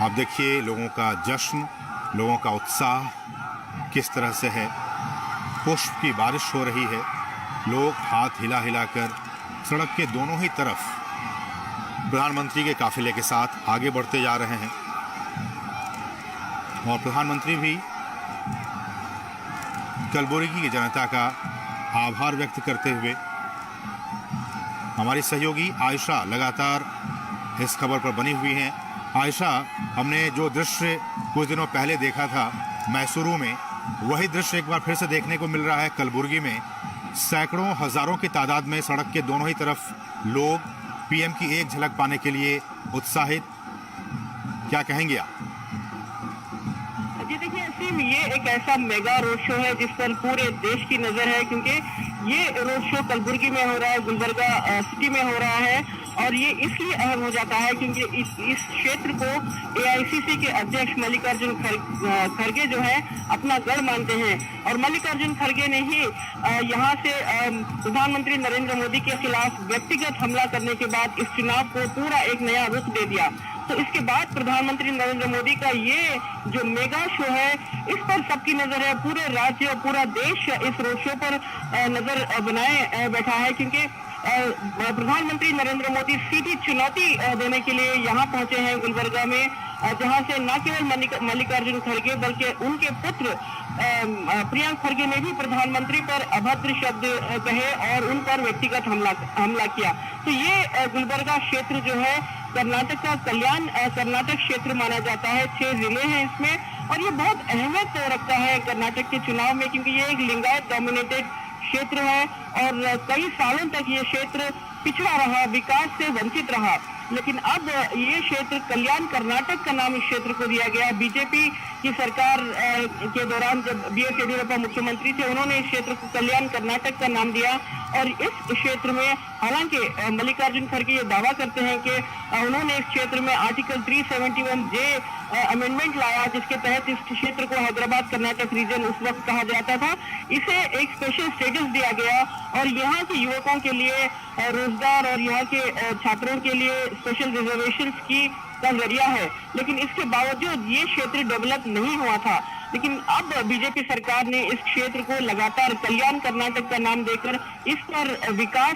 आप देखिए लोगों का जश्न, लोगों का उत्साह किस तरह से है। पुष्प की बारिश हो रही है, लोग हाथ हिला हिलाकर सड़क के दोनों ही तरफ प्रधानमंत्री के काफिले के साथ आगे बढ़ते जा रहे हैं और प्रधानमंत्री भी कलबुर्गी की जनता का आभार व्यक्त करते हुए, हमारी सहयोगी आयशा लगातार इस खबर पर बनी हुई हैं। आयशा, हमने जो दृश्य कुछ दिनों पहले देखा था मैसूरू में, वही दृश्य एक बार फिर से देखने को मिल रहा है कलबुर्गी में। सैकड़ों हजारों की तादाद में सड़क के दोनों ही तरफ लोग पीएम की एक झलक पाने के लिए उत्साहित। क्या कहेंगे आप? जी देखिए असीम, ये एक ऐसा मेगा रोड शो है जिस पर पूरे देश की नजर है, क्योंकि ये रोड शो कलबुर्गी में हो रहा है, गुलबर्गा सिटी में हो रहा है। और ये इसलिए अहम हो जाता है क्योंकि इस क्षेत्र को एआईसीसी के अध्यक्ष मल्लिकार्जुन खड़गे जो है अपना गढ़ मानते हैं। और मल्लिकार्जुन खड़गे ने ही यहाँ से प्रधानमंत्री नरेंद्र मोदी के खिलाफ व्यक्तिगत हमला करने के बाद इस चुनाव को पूरा एक नया रुख दे दिया। तो इसके बाद प्रधानमंत्री नरेंद्र मोदी का ये जो मेगा शो है, इस पर सबकी नजर है। पूरे राज्य और पूरा देश इस रोड शो पर नजर बनाए बैठा है, क्योंकि प्रधानमंत्री नरेंद्र मोदी सीधी चुनौती देने के लिए यहाँ पहुंचे हैं गुलबर्गा में, जहां से न केवल मल्लिकार्जुन खड़गे बल्कि उनके पुत्र प्रियंक खड़गे ने भी प्रधानमंत्री पर अभद्र शब्द कहे और उन पर व्यक्तिगत हमला किया। तो ये गुलबर्गा क्षेत्र जो है कर्नाटक का कर्नाटक क्षेत्र माना जाता है। 6 जिले हैं इसमें, और ये बहुत अहमियत रखता है कर्नाटक के चुनाव में, क्योंकि ये एक लिंगायत डोमिनेटेड क्षेत्र है और कई सालों तक ये क्षेत्र पिछड़ा रहा, विकास से वंचित रहा। लेकिन अब ये क्षेत्र कल्याण कर्नाटक का नाम इस क्षेत्र को दिया गया। बीजेपी की सरकार के दौरान जब बीएस येडियुरप्पा मुख्यमंत्री थे, उन्होंने इस क्षेत्र को कल्याण कर्नाटक का नाम दिया। और इस क्षेत्र में हालांकि मल्लिकार्जुन खड़गे ये दावा करते हैं कि उन्होंने इस क्षेत्र में आर्टिकल 371J अमेंडमेंट लाया, जिसके तहत इस क्षेत्र को हैदराबाद कर्नाटक रीजन उस वक्त कहा जाता था, इसे एक स्पेशल स्टेटस दिया गया और यहाँ के युवकों के लिए रोजगार और यहाँ के छात्रों के लिए स्पेशल रिजर्वेशन की का जरिया है। लेकिन इसके बावजूद ये क्षेत्र डेवलप नहीं हुआ था। लेकिन अब बीजेपी सरकार ने इस क्षेत्र को लगातार कल्याण कर्नाटक का नाम देकर इस पर विकास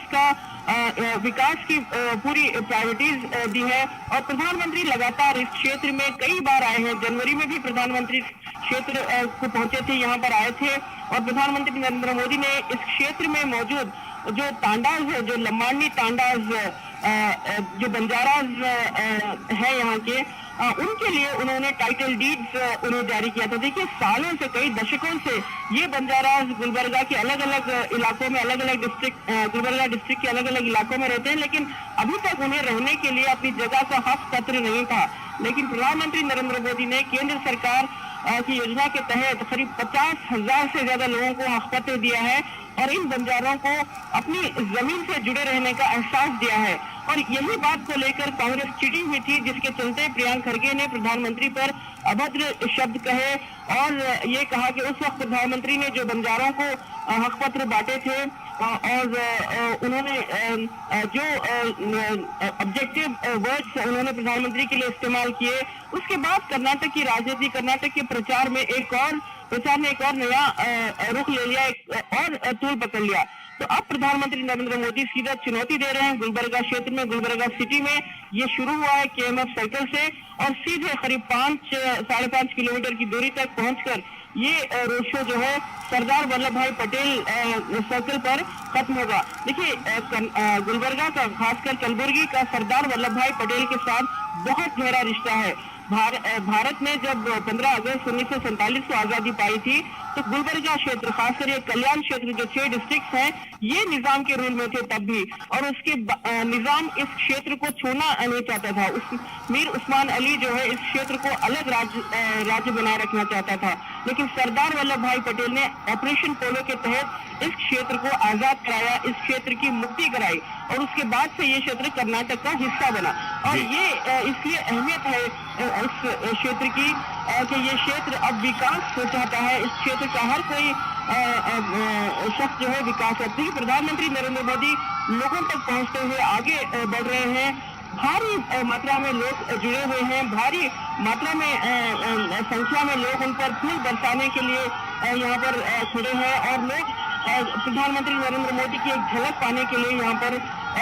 की पूरी प्रायोरिटीज दी है। और प्रधानमंत्री लगातार इस क्षेत्र में कई बार आए हैं। जनवरी में भी प्रधानमंत्री क्षेत्र को पहुंचे थे, यहाँ पर आए थे और प्रधानमंत्री नरेंद्र मोदी ने इस क्षेत्र में मौजूद जो तांडाज है, जो लम्बानी तांडाज जो बंजाराज है यहाँ के, उनके लिए उन्होंने टाइटल डीड्स उन्हें जारी किया था। देखिए सालों से, कई दशकों से ये बंजाराज गुलबर्गा के अलग अलग इलाकों में, अलग अलग डिस्ट्रिक्ट, गुलबर्गा डिस्ट्रिक्ट के अलग अलग इलाकों में रहते हैं, लेकिन अभी तक उन्हें रहने के लिए अपनी जगह का हक पत्र नहीं था। लेकिन प्रधानमंत्री नरेंद्र मोदी ने केंद्र सरकार की योजना के तहत करीब 50,000 से ज्यादा लोगों को हक पत्र दिया है और इन बंजारों को अपनी जमीन से जुड़े रहने का एहसास दिया है। और यही बात को लेकर कांग्रेस चिड़ी हुई थी, जिसके चलते प्रियंक खड़गे ने प्रधानमंत्री पर अभद्र शब्द कहे और ये कहा कि उस वक्त प्रधानमंत्री ने जो बंजारों को हक पत्र बांटे थे और उन्होंने जो ऑब्जेक्टिव वर्ड्स उन्होंने प्रधानमंत्री के लिए इस्तेमाल किए, उसके बाद कर्नाटक की राजनीति, कर्नाटक के प्रचार ने एक और नया रुख ले लिया, एक और तूल पकड़ लिया। तो अब प्रधानमंत्री नरेंद्र मोदी सीधा चुनौती दे रहे हैं गुलबर्गा क्षेत्र में, गुलबर्गा सिटी में। ये शुरू हुआ है केएमएफ सर्कल से और सीधे करीब 5-5.5 किलोमीटर की दूरी तक पहुंचकर ये रोड शो जो है सरदार वल्लभ भाई पटेल सर्कल पर खत्म होगा। देखिए गुलबर्गा का, खासकर कलबुर्गी का सरदार वल्लभ भाई पटेल के साथ बहुत गहरा रिश्ता है। भारत ने जब 15 अगस्त 1947 को आजादी पाई थी, तो गुलबर्गा क्षेत्र, खासकर ये कल्याण क्षेत्र जो 6 डिस्ट्रिक्ट हैं, ये निजाम के रूल में थे तब भी, और उसके निजाम इस क्षेत्र को छूना नहीं चाहता था। मीर उस्मान अली जो है इस क्षेत्र को अलग राज्य बनाए रखना चाहता था। लेकिन सरदार वल्लभ भाई पटेल ने ऑपरेशन पोलो के तहत इस क्षेत्र को आजाद कराया, इस क्षेत्र की मुक्ति कराई और उसके बाद से ये क्षेत्र कर्नाटक का हिस्सा बना। और ये इसलिए अहमियत है इस क्षेत्र की कि ये क्षेत्र अब विकास चाहता है। इस क्षेत्र का हर कोई शख्स जो है विकास करते हैं। प्रधानमंत्री नरेंद्र मोदी लोगों तक पहुंचते हुए आगे बढ़ रहे हैं। भारी मात्रा में लोग जुड़े हुए हैं, भारी मात्रा में संख्या में लोग उन पर फूल बरसाने के लिए यहाँ पर खड़े हैं और लोग प्रधानमंत्री नरेंद्र मोदी की एक झलक पाने के लिए यहाँ पर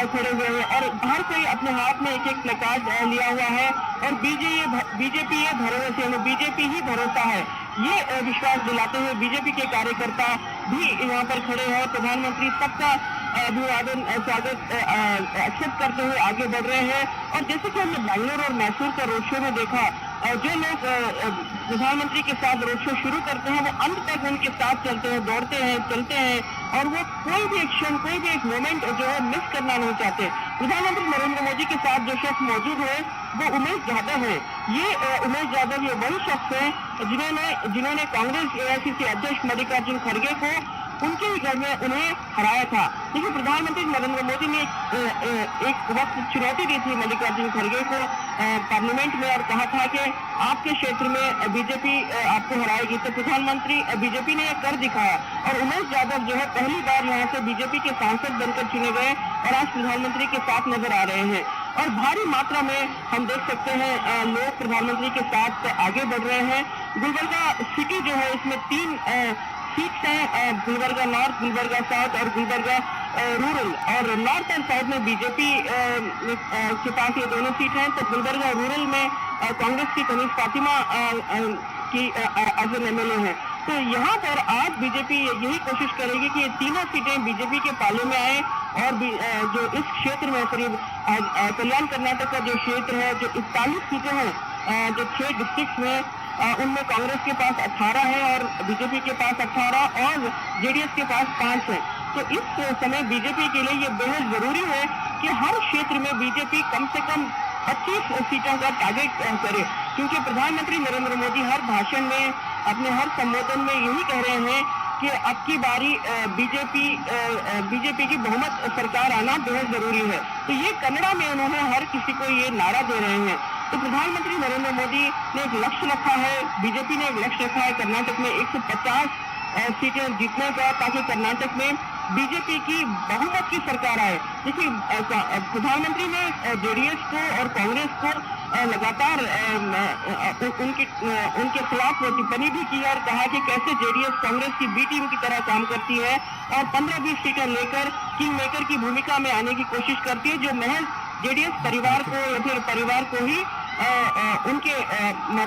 खड़े हुए हैं और हर कोई अपने हाथ में एक प्लेकार्ड लिया हुआ है और बीजेपी ये भरोसे में बीजेपी ही भरोसा है, ये विश्वास दिलाते हुए बीजेपी के कार्यकर्ता भी यहाँ पर खड़े हैं। प्रधानमंत्री सबका अभिवादन स्वागत एक्सेप्ट करते हुए आगे बढ़ रहे हैं और जैसे कि हमने बैंगलोर और मैसूर का रोड शो में देखा, जो लोग प्रधानमंत्री के साथ रोड शो शुरू करते हैं वो अंत तक उनके साथ चलते हैं, दौड़ते हैं, चलते हैं और वो कोई भी एक्शन, कोई भी एक मोमेंट जो है मिस करना नहीं चाहते। प्रधानमंत्री नरेंद्र मोदी के साथ जो शख्स मौजूद है वो उमेश यादव है। ये उमेश यादव ये वही शख्स है जिन्होंने कांग्रेस एआईसीसी अध्यक्ष मल्लिकार्जुन खड़गे को उनके ही घर में उन्हें हराया था। लेकिन प्रधानमंत्री नरेंद्र मोदी ने एक वक्त चुनौती दी थी मल्लिकार्जुन खड़गे को पार्लियामेंट में और कहा था कि आपके क्षेत्र में बीजेपी आपको हराएगी, तो प्रधानमंत्री बीजेपी ने यह कर दिखाया और उमेश यादव जो है पहली बार यहाँ से बीजेपी के सांसद बनकर चुने गए और आज प्रधानमंत्री के साथ नजर आ रहे हैं और भारी मात्रा में हम देख सकते हैं लोग प्रधानमंत्री के साथ आगे बढ़ रहे हैं। गुलबर्गा सिटी जो है इसमें 3 सीट्स हैं, गुलबर्गा नॉर्थ, गुलबर्गा साउथ और गुलबर्गा रूरल और नॉर्थ एंड साउथ में बीजेपी के पास ये दोनों सीट हैं। तो गुलबर्गा रूरल में कांग्रेस की कनीज फातिमा की एज एन एमएलए है। तो यहाँ पर आज बीजेपी यही कोशिश करेगी कि ये तीनों सीटें बीजेपी के पाले में आए और जो इस क्षेत्र में करीब कल्याण कर्नाटक का जो क्षेत्र है, जो 41 सीटें हैं, जो 6 डिस्ट्रिक्ट में उनमें कांग्रेस के पास 18 है और बीजेपी के पास 18 और जेडीएस के पास 5 है। तो इस समय बीजेपी के लिए ये बेहद जरूरी है कि हर क्षेत्र में बीजेपी कम से कम 25 सीटों का टारगेट करे, क्योंकि प्रधानमंत्री नरेंद्र मोदी हर भाषण में, अपने हर संबोधन में यही कह रहे हैं कि अब की बारी बीजेपी की बहुमत सरकार आना बेहद जरूरी है। तो ये कन्नड़ा में उन्होंने हर किसी को ये नारा दे रहे हैं। तो प्रधानमंत्री नरेंद्र मोदी ने एक लक्ष्य रखा है, बीजेपी ने एक लक्ष्य रखा है कर्नाटक में 150 सीटें जीतने का, ताकि कर्नाटक में बीजेपी की बहुमत की सरकार आए। देखिए प्रधानमंत्री ने जेडीएस को और कांग्रेस को लगातार उनके खिलाफ टिप्पणी भी की और कहा कि कैसे जेडीएस कांग्रेस की बी टीम की तरह काम करती है और 15-20 सीटें लेकर किंग मेकर की भूमिका में आने की कोशिश करती है, जो महज जेडीएस परिवार को या फिर परिवार को ही उनके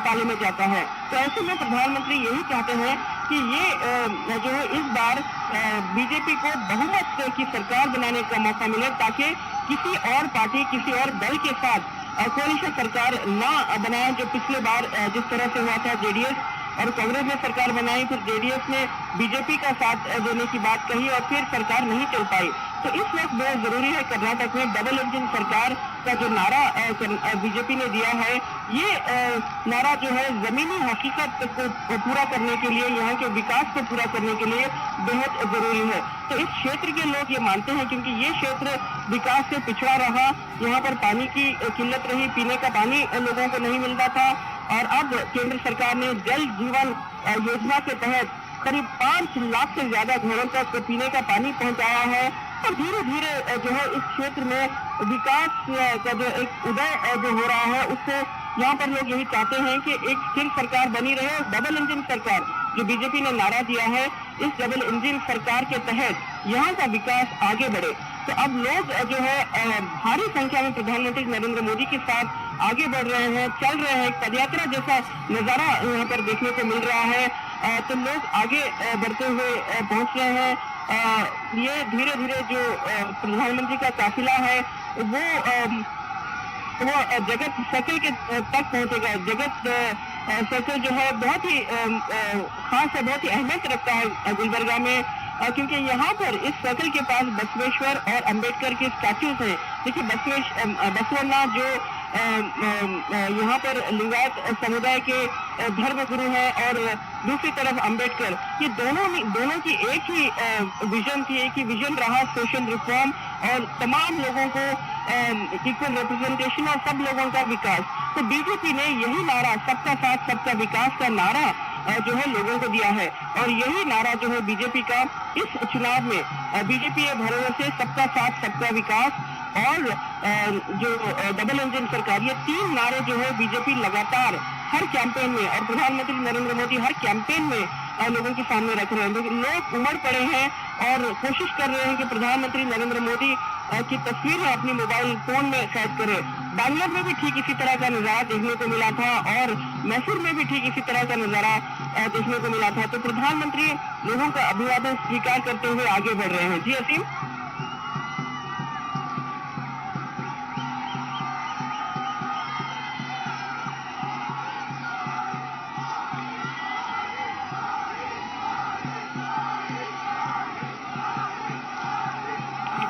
पाले में जाता है। तो ऐसे में प्रधानमंत्री यही चाहते हैं कि ये जो है इस बार बीजेपी को बहुमत की सरकार बनाने का मौका मिले, ताकि किसी और पार्टी, किसी और दल के साथ कोalition सरकार ना बनाए, जो पिछले बार जिस तरह से हुआ था। जेडीएस और कांग्रेस ने सरकार बनाई, फिर जेडीएस ने बीजेपी का साथ देने की बात कही और फिर सरकार नहीं चल पाई। तो इस वक्त बहुत जरूरी है कर्नाटक में डबल इंजन सरकार का जो नारा बीजेपी ने दिया है, ये नारा जो है जमीनी हकीकत को पूरा करने के लिए, यहाँ के विकास को पूरा करने के लिए बेहद जरूरी है। तो इस क्षेत्र के लोग ये मानते हैं, क्योंकि ये क्षेत्र विकास से पिछड़ा रहा, यहाँ पर पानी की किल्लत रही, पीने का पानी लोगों को नहीं मिलता था और अब केंद्र सरकार ने जल जीवन योजना के तहत करीब 5 लाख से ज्यादा घरों तक पीने का पानी पहुंचाया है और धीरे धीरे जो है इस क्षेत्र में विकास का जो एक उदय जो हो रहा है, उससे यहाँ पर लोग यही चाहते हैं कि एक स्थिर सरकार बनी रहे। डबल इंजन सरकार जो बीजेपी ने नारा दिया है, इस डबल इंजन सरकार के तहत यहाँ का विकास आगे बढ़े। तो अब लोग जो है भारी संख्या में प्रधानमंत्री नरेंद्र मोदी के साथ आगे बढ़ रहे हैं, चल रहे हैं। पदयात्रा जैसा नजारा यहाँ पर देखने को मिल रहा है। तो लोग आगे बढ़ते हुए पहुंच रहे हैं। ये धीरे धीरे जो प्रधानमंत्री का काफिला है वो जगत सर्कल के तक पहुंचेगा। जगत सर्कल जो है बहुत ही खास है, बहुत ही अहमियत रखता है गुलबर्गा में, क्योंकि यहाँ पर इस सर्कल के पास बसवेश्वर और अंबेडकर के स्टैच्यूज हैं। देखिए बसवन्ना जो यहाँ पर लिंगायत समुदाय के धर्म गुरु हैं और दूसरी तरफ अंबेडकर, ये दोनों की एक ही विजन थी, एक ही विजन रहा सोशल रिफॉर्म और तमाम लोगों को इक्वल रिप्रेजेंटेशन और सब लोगों का विकास। तो बीजेपी ने यही नारा सबका साथ सबका विकास का नारा जो है लोगों को दिया है और यही नारा जो है बीजेपी का इस चुनाव में बीजेपी ये भरोसे सबका साथ सबका विकास और जो डबल इंजन सरकार, ये 3 नारे जो है बीजेपी लगातार हर कैंपेन में, और प्रधानमंत्री नरेंद्र मोदी हर कैंपेन में लोगों के सामने रख रहे हैं। लोग उमड़ पड़े हैं और कोशिश कर रहे हैं कि प्रधानमंत्री नरेंद्र मोदी की तस्वीरें अपनी मोबाइल फोन में कैद करें। बैंगलोर में भी ठीक इसी तरह का नजारा देखने को मिला था और मैसूर में भी ठीक इसी तरह का नजारा देखने को मिला था। तो प्रधानमंत्री लोगों का अभिवादन स्वीकार करते हुए आगे बढ़ रहे हैं। जी असीम।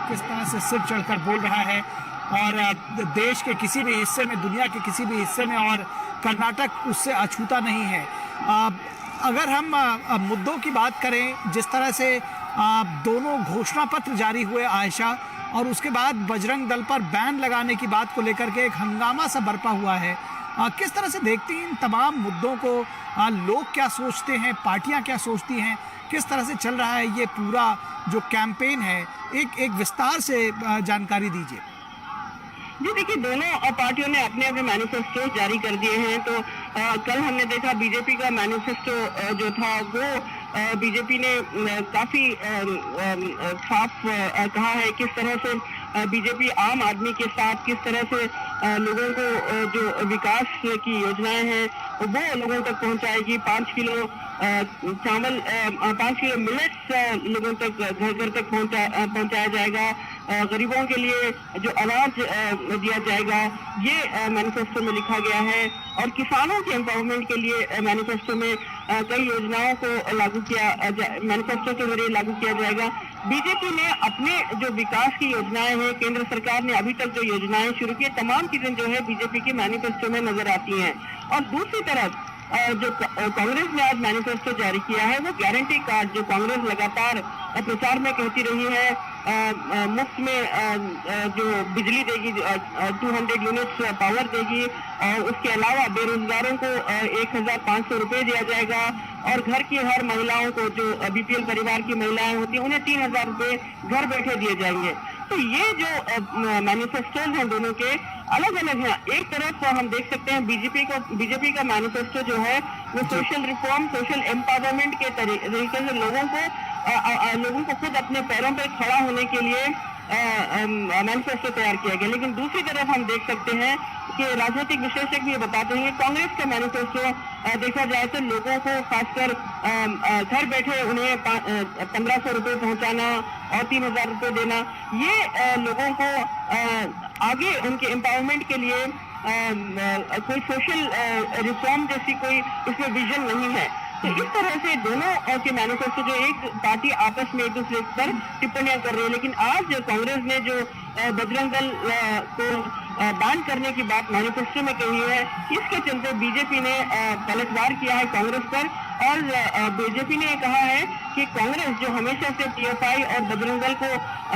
किस तरह से सिर चढ़कर बोल रहा है और देश के किसी भी हिस्से में, दुनिया के किसी भी हिस्से में, और कर्नाटक उससे अछूता नहीं है। अगर हम मुद्दों की बात करें, जिस तरह से दोनों घोषणा पत्र जारी हुए आयशा, और उसके बाद बजरंग दल पर बैन लगाने की बात को लेकर के एक हंगामा सा बरपा हुआ है, किस तरह से देखती हैं इन तमाम मुद्दों को? लोग क्या सोचते हैं, पार्टियां क्या सोचती हैं, किस तरह से चल रहा है ये पूरा जो कैंपेन है? एक विस्तार से जानकारी दीजिए। जी देखिए, दोनों पार्टियों ने अपने अपने मैनिफेस्टो जारी कर दिए हैं। तो कल हमने देखा बीजेपी का मैनिफेस्टो जो था वो बीजेपी ने काफी साफ कहा है किस तरह से बीजेपी आम आदमी के साथ किस तरह से लोगों को जो विकास की योजनाएं हैं वो लोगों तक पहुंचाएगी। 5 किलो चावल, 5 किलो मिलेट्स लोगों तक घर घर तक पहुंचाया जाएगा। गरीबों के लिए जो अनाज दिया जाएगा, ये मैनिफेस्टो में लिखा गया है। और किसानों के एम्पावरमेंट के लिए मैनिफेस्टो में कई योजनाओं को लागू किया मैनिफेस्टो के जरिए लागू किया जाएगा। बीजेपी ने अपने जो विकास की योजनाएं हैं, केंद्र सरकार ने अभी तक जो योजनाएं शुरू की, तमाम चीजें जो है बीजेपी के मैनिफेस्टो में नजर आती हैं। और दूसरी तरफ जो कांग्रेस ने आज मैनिफेस्टो जारी किया है वो गारंटी कार्ड, जो कांग्रेस लगातार प्रचार में कहती रही है मुफ्त में जो बिजली देगी, 200 यूनिट्स पावर देगी, और उसके अलावा बेरोजगारों को 1500 रुपए दिया जाएगा, और घर की हर महिलाओं को, जो बीपीएल परिवार की महिलाएं होती हैं, उन्हें 3000 रुपए घर बैठे दिए जाएंगे। तो ये जो मैनिफेस्टोज हैं दोनों के अलग अलग हैं। एक तरफ हम देख सकते हैं बीजेपी का मैनिफेस्टो जो है वो सोशल रिफॉर्म, सोशल एम्पावरमेंट के तरीके से लोगों को खुद अपने पैरों पर खड़ा होने के लिए मैनिफेस्टो तैयार किया गया। लेकिन दूसरी तरफ हम देख सकते हैं कि राजनीतिक विश्लेषक भी बताते हैं कि कांग्रेस का मैनिफेस्टो देखा जाए तो लोगों को खासकर घर बैठे उन्हें 1500 रुपए पहुंचाना और 3000 रुपए देना, ये लोगों को आगे उनके एम्पावरमेंट के लिए कोई सोशल रिफॉर्म जैसी कोई इसमें विजन नहीं है। तो इस तरह से दोनों के मैनिफेस्टो, जो एक पार्टी आपस में एक दूसरे पर टिप्पणियां कर रही है, लेकिन आज कांग्रेस ने जो बजरंग दल को बैन करने की बात मैनिफेस्टो में कही है, इसके चलते बीजेपी ने पलटवार किया है कांग्रेस पर। और बीजेपी ने कहा है कि कांग्रेस जो हमेशा से पीएफआई और बजरंग दल को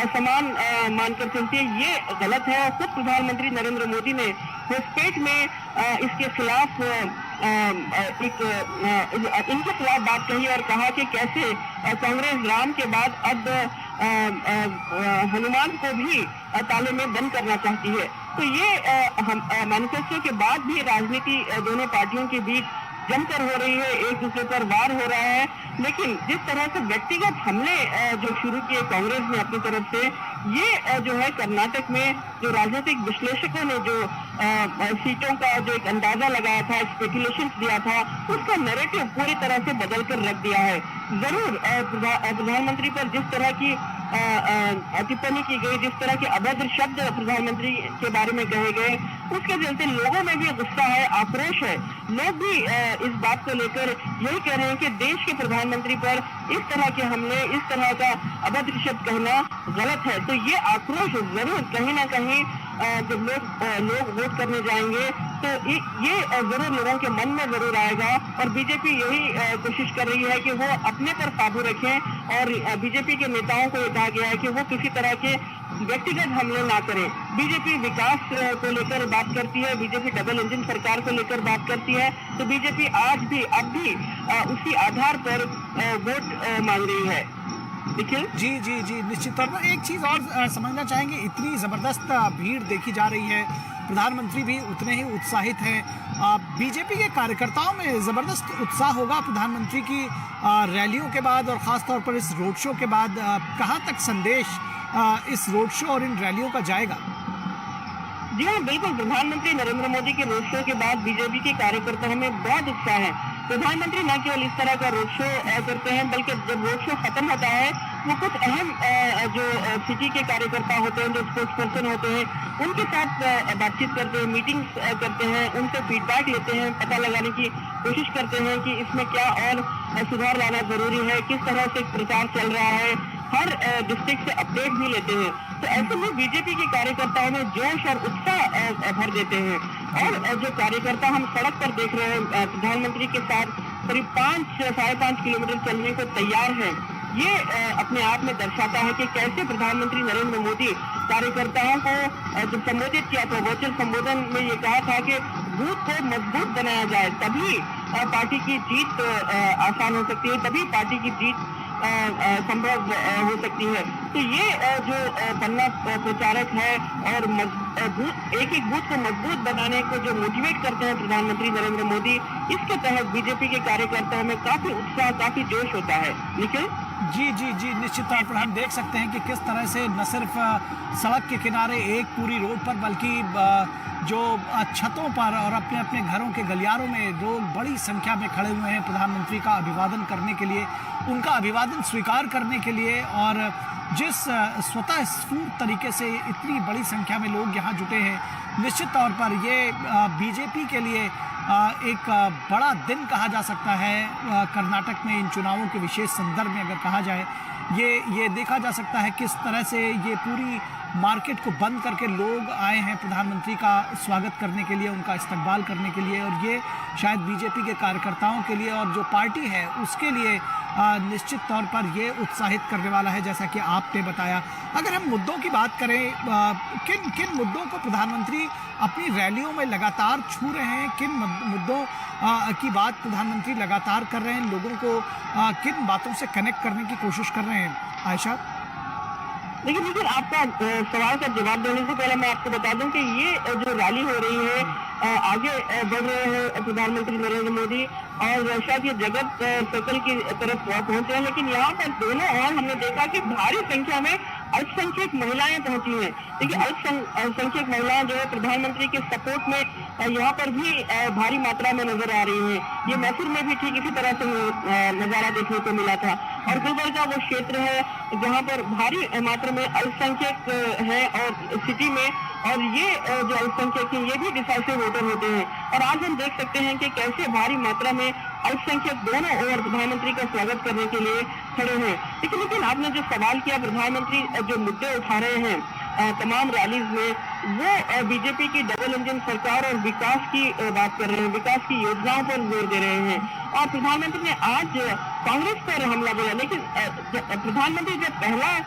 समान मानकर चलती है, ये गलत है। और खुद प्रधानमंत्री नरेंद्र मोदी ने घुसपैठ में इसके खिलाफ इनके खिलाफ बात कही और कहा कि कैसे कांग्रेस राम के बाद अब हनुमान को भी ताले में बंद करना चाहती है। तो ये मैनिफेस्टो के बाद भी राजनीति दोनों पार्टियों के बीच जमकर हो रही है, एक दूसरे पर वार हो रहा है। लेकिन जिस तरह से व्यक्तिगत हमले जो शुरू किए कांग्रेस ने अपनी तरफ से, ये जो है कर्नाटक में जो राजनीतिक विश्लेषकों ने जो सीटों का जो एक अंदाजा लगाया था, स्पेकुलेशंस दिया था, उसका नैरेटिव पूरी तरह से बदल कर रख दिया है। जरूर प्रधानमंत्री पर जिस तरह की टिप्पणी की गई, जिस तरह के अभद्र शब्द प्रधानमंत्री के बारे में कहे गए, उसके चलते लोगों में भी गुस्सा है, आक्रोश है। लोग भी इस बात को लेकर यही कह रहे हैं कि देश के प्रधानमंत्री पर इस तरह के हमले, इस तरह का अभद्र शब्द कहना गलत है। तो ये आक्रोश जरूर कहीं ना कहीं जब लोग वोट करने जाएंगे तो ये जरूर लोगों के मन में जरूर आएगा। और बीजेपी यही कोशिश कर रही है कि वो अपने पर काबू रखें, और बीजेपी के नेताओं को ये कहा गया है कि वो किसी तरह के व्यक्तिगत हमले ना करें। बीजेपी विकास को लेकर बात करती है, बीजेपी डबल इंजन सरकार को लेकर बात करती है, तो बीजेपी आज भी अब भी उसी आधार पर वोट मांग रही है। निखिल। जी जी जी, निश्चित तौर पर एक चीज़ और समझना चाहेंगे, इतनी ज़बरदस्त भीड़ देखी जा रही है, प्रधानमंत्री भी उतने ही उत्साहित हैं, बीजेपी के कार्यकर्ताओं में ज़बरदस्त उत्साह होगा प्रधानमंत्री की रैलियों के बाद और ख़ास तौर पर इस रोड शो के बाद। कहाँ तक संदेश इस रोड शो और इन रैलियों का जाएगा? जी हाँ, बिल्कुल। प्रधानमंत्री नरेंद्र मोदी के रोड शो के बाद बीजेपी के कार्यकर्ताओं में बहुत उत्साह है। प्रधानमंत्री न केवल इस तरह का रोड शो करते हैं, बल्कि जब रोड शो खत्म होता है वो कुछ अहम जो सिटी के कार्यकर्ता होते हैं, जो स्पोर्ट्स पर्सन होते हैं, उनके साथ बातचीत करते हैं, मीटिंग्स करते हैं, उनसे फीडबैक लेते हैं, पता लगाने की कोशिश करते हैं कि इसमें क्या और सुधार लाना जरूरी है, किस तरह से प्रचार चल रहा है, हर डिस्ट्रिक्ट से अपडेट भी लेते हैं। तो ऐसे में बीजेपी के कार्यकर्ताओं में जोश और उत्साह भर देते हैं। और जो कार्यकर्ता हम सड़क पर देख रहे हैं प्रधानमंत्री के साथ करीब 5-5.5 किलोमीटर चलने को तैयार है, ये अपने आप में दर्शाता है कि कैसे प्रधानमंत्री नरेंद्र मोदी कार्यकर्ताओं को जब संबोधित किया तो वर्चुअल संबोधन में ये कहा था कि बूथ को मजबूत बनाया जाए, तभी पार्टी की जीत आसान हो सकती है, तभी पार्टी की जीत संभव हो सकती है। तो ये जो पन्ना प्रचारक है और एक एक बूथ को मजबूत बनाने को जो मोटिवेट करते हैं प्रधानमंत्री नरेंद्र मोदी, इसके तहत बीजेपी के कार्यकर्ताओं में काफी उत्साह, काफी जोश होता है। निखिल जी जी जी, निश्चित तौर पर हम देख सकते हैं कि किस तरह से न सिर्फ सड़क के किनारे एक पूरी रोड पर, बल्कि जो छतों पर और अपने अपने घरों के गलियारों में लोग बड़ी संख्या में खड़े हुए हैं प्रधानमंत्री का अभिवादन करने के लिए, उनका अभिवादन स्वीकार करने के लिए। और जिस स्वतः स्फूर्त तरीके से इतनी बड़ी संख्या में लोग यहाँ जुटे हैं, निश्चित तौर पर ये बीजेपी के लिए एक बड़ा दिन कहा जा सकता है। कर्नाटक में इन चुनावों के विशेष संदर्भ में अगर कहा जाए, ये देखा जा सकता है किस तरह से ये पूरी मार्केट को बंद करके लोग आए हैं प्रधानमंत्री का स्वागत करने के लिए, उनका इस्तकबाल करने के लिए। और ये शायद बीजेपी के कार्यकर्ताओं के लिए और जो पार्टी है उसके लिए निश्चित तौर पर ये उत्साहित करने वाला है, जैसा कि आपने बताया। अगर हम मुद्दों की बात करें, किन किन मुद्दों को प्रधानमंत्री अपनी रैलियों में लगातार छू रहे हैं, किन मुद्दों की बात प्रधानमंत्री लगातार कर रहे हैं, लोगों को किन बातों से कनेक्ट करने की कोशिश कर रहे हैं? आयशा, लेकिन आपका सवाल का जवाब देने से पहले मैं आपको बता दूं कि ये जो रैली हो रही है, आगे बढ़ रहे हैं प्रधानमंत्री नरेंद्र मोदी और शायद ये जगत सर्कल की तरफ पहुंचे हैं, लेकिन यहाँ पर दोनों और हमने देखा कि भारी संख्या में अल्पसंख्यक महिलाएं पहुंची हैं। देखिए, अल्पसंख्यक महिलाएं जो है प्रधानमंत्री के सपोर्ट में यहाँ पर भी भारी मात्रा में नजर आ रही हैं। ये मैसूर में भी ठीक इसी तरह से नजारा देखने को मिला था। और गुलबर्गा वो क्षेत्र है जहाँ पर भारी मात्रा में अल्पसंख्यक है और सिटी में, और ये जो अल्पसंख्यक हैं ये भी डिसाइसिव वोटर होते हैं। और आज हम देख सकते हैं कि कैसे भारी मात्रा में अल्पसंख्यक दोनों ओर प्रधानमंत्री का स्वागत करने के लिए खड़े हैं। लेकिन आपने जो सवाल किया, प्रधानमंत्री जो मुद्दे उठा रहे हैं तमाम रैलीज में, वो बीजेपी की डबल इंजन सरकार और विकास की बात कर रहे हैं, विकास की योजनाओं पर जोर दे रहे हैं। और प्रधानमंत्री ने आज कांग्रेस पर हमला बोला, लेकिन प्रधानमंत्री जब पहला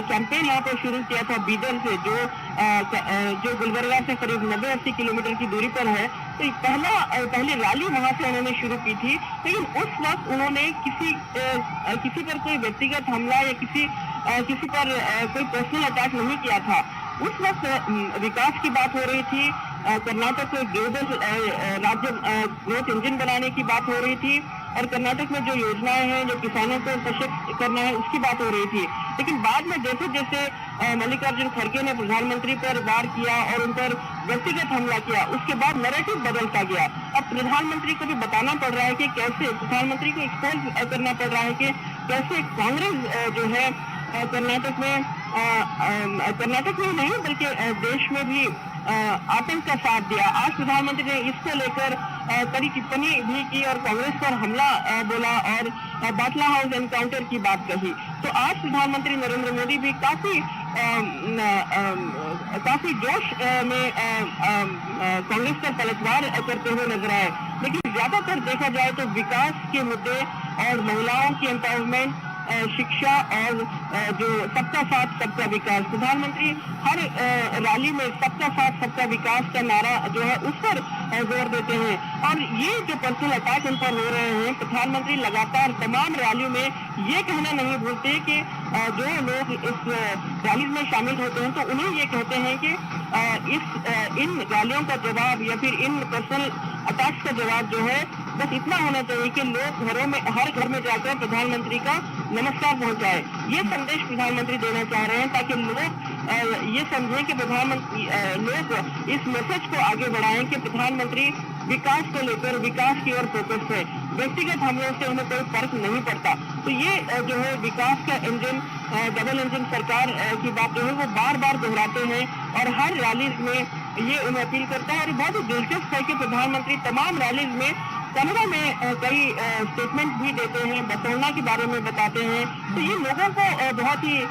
कैंपेन यहाँ पर शुरू किया था बीदर से, जो गुलबर्गा से करीब 90-80 किलोमीटर की दूरी पर है, तो पहली रैली वहां से उन्होंने शुरू की थी। लेकिन उस वक्त उन्होंने किसी पर कोई व्यक्तिगत हमला या किसी पर कोई पर्सनल अटैक नहीं किया था। उस वक्त विकास की बात हो रही थी, कर्नाटक को ग्लोबल राज्य ग्रोथ इंजन बनाने की बात हो रही थी, और कर्नाटक में जो योजनाएं हैं, जो किसानों को सशक्त करना है, उसकी बात हो रही थी। लेकिन बाद में जैसे जैसे मल्लिकार्जुन खड़गे ने प्रधानमंत्री पर वार किया और उन पर व्यक्तिगत हमला किया, उसके बाद नैरेटिव बदलता गया। अब प्रधानमंत्री को भी बताना पड़ रहा है कि कैसे, प्रधानमंत्री को एक्सपोज करना पड़ रहा है कि कैसे कांग्रेस जो है कर्नाटक में नहीं बल्कि देश में भी आतंक का साथ दिया। आज प्रधानमंत्री ने इसको लेकर कड़ी टिप्पणी भी की और कांग्रेस पर हमला बोला और बाटला हाउस एनकाउंटर की बात कही। तो आज प्रधानमंत्री नरेंद्र मोदी भी काफी जोश में कांग्रेस पर पलटवार करते हुए नजर आए। लेकिन ज्यादातर देखा जाए तो विकास के मुद्दे और महिलाओं की एम्पावरमेंट शिक्षा और जो सबका साथ सबका विकास, प्रधानमंत्री हर रैली में सबका साथ सबका विकास का नारा जो है उस पर जोर देते हैं। और ये जो पर्सनल अटैक उन पर हो रहे हैं, प्रधानमंत्री लगातार तमाम रैलियों में ये कहना नहीं भूलते कि जो लोग इस रैली में शामिल होते हैं तो उन्हें ये कहते हैं कि इन रैलियों का जवाब या फिर इन पर्सनल अटैक्स का जवाब जो है बस इतना होना चाहिए कि लोग घरों में, हर घर में जाकर प्रधानमंत्री का नमस्कार पहुंचाए। ये संदेश प्रधानमंत्री देना चाह रहे हैं ताकि लोग ये समझें कि प्रधानमंत्री लोग इस मैसेज को आगे बढ़ाएं कि प्रधानमंत्री विकास को लेकर, विकास की ओर फोकस है, व्यक्तिगत हमलों से उन्हें कोई फर्क नहीं पड़ता। तो ये जो है विकास का इंजन, डबल इंजन सरकार की बात जो है वो बार बार दोहराते हैं और हर रैली में ये उन्हें अपील करता है। और बहुत ही दिलचस्प है कि प्रधानमंत्री तमाम रैलीज में कन्नड़ा में कई स्टेटमेंट भी देते हैं, बसोलना के बारे में बताते हैं। तो ये लोगों को बहुत ही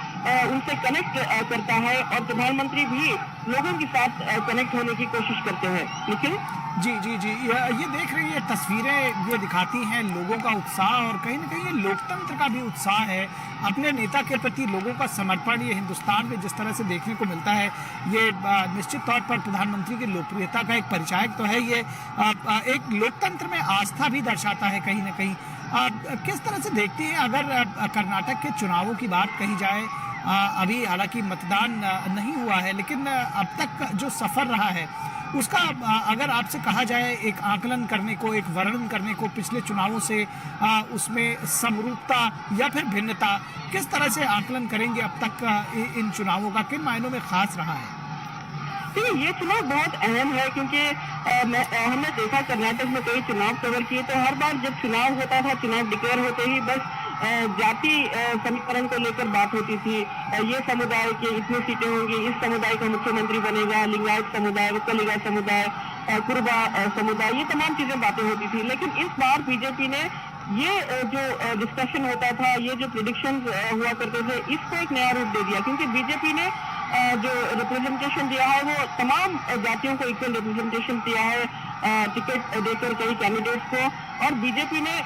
उनसे कनेक्ट करता है और प्रधानमंत्री भी लोगों के साथ कनेक्ट होने की कोशिश करते हैं। लेकिन जी जी जी, ये देख रही है तस्वीरें, ये दिखाती हैं लोगों का उत्साह और कहीं ना कहीं ये लोकतंत्र का भी उत्साह है, अपने नेता के प्रति लोगों का समर्पण। ये हिंदुस्तान में जिस तरह से देखने को मिलता है, ये निश्चित तौर पर प्रधानमंत्री की लोकप्रियता का एक परिचायक तो है। ये एक लोकतंत्र में आस्था भी दर्शाता है कहीं ना कहीं। किस तरह से देखती हैं अगर कर्नाटक के चुनावों की बात कही जाए? अभी हालांकि मतदान नहीं हुआ है, लेकिन अब तक जो सफ़र रहा है उसका अगर आपसे कहा जाए एक आकलन करने को, एक वर्णन करने को पिछले चुनावों से, उसमें समरूपता या फिर भिन्नता, किस तरह से आकलन करेंगे अब तक इन चुनावों का, किन मायनों में खास रहा है? ये चुनाव बहुत अहम है क्योंकि हमने देखा कर्नाटक में कई चुनाव कवर किए, तो हर बार जब चुनाव होता था, चुनाव डिक्लेयर होते ही बस जाति समीकरण को लेकर बात होती थी। ये समुदाय के इतनी सीटें होंगी, इस समुदाय का मुख्यमंत्री बनेगा, लिंगायत समुदाय, वक्कलिगा समुदाय, कुर्बा समुदाय, ये तमाम चीजें बातें होती थी। लेकिन इस बार बीजेपी ने ये जो डिस्कशन होता था, ये जो प्रेडिक्शंस हुआ करते थे, इसको एक नया रूप दे दिया क्योंकि बीजेपी ने जो रिप्रेजेंटेशन दिया है वो तमाम जातियों को इक्वल रिप्रेजेंटेशन दिया है टिकट देकर कई कैंडिडेट्स को। और बीजेपी ने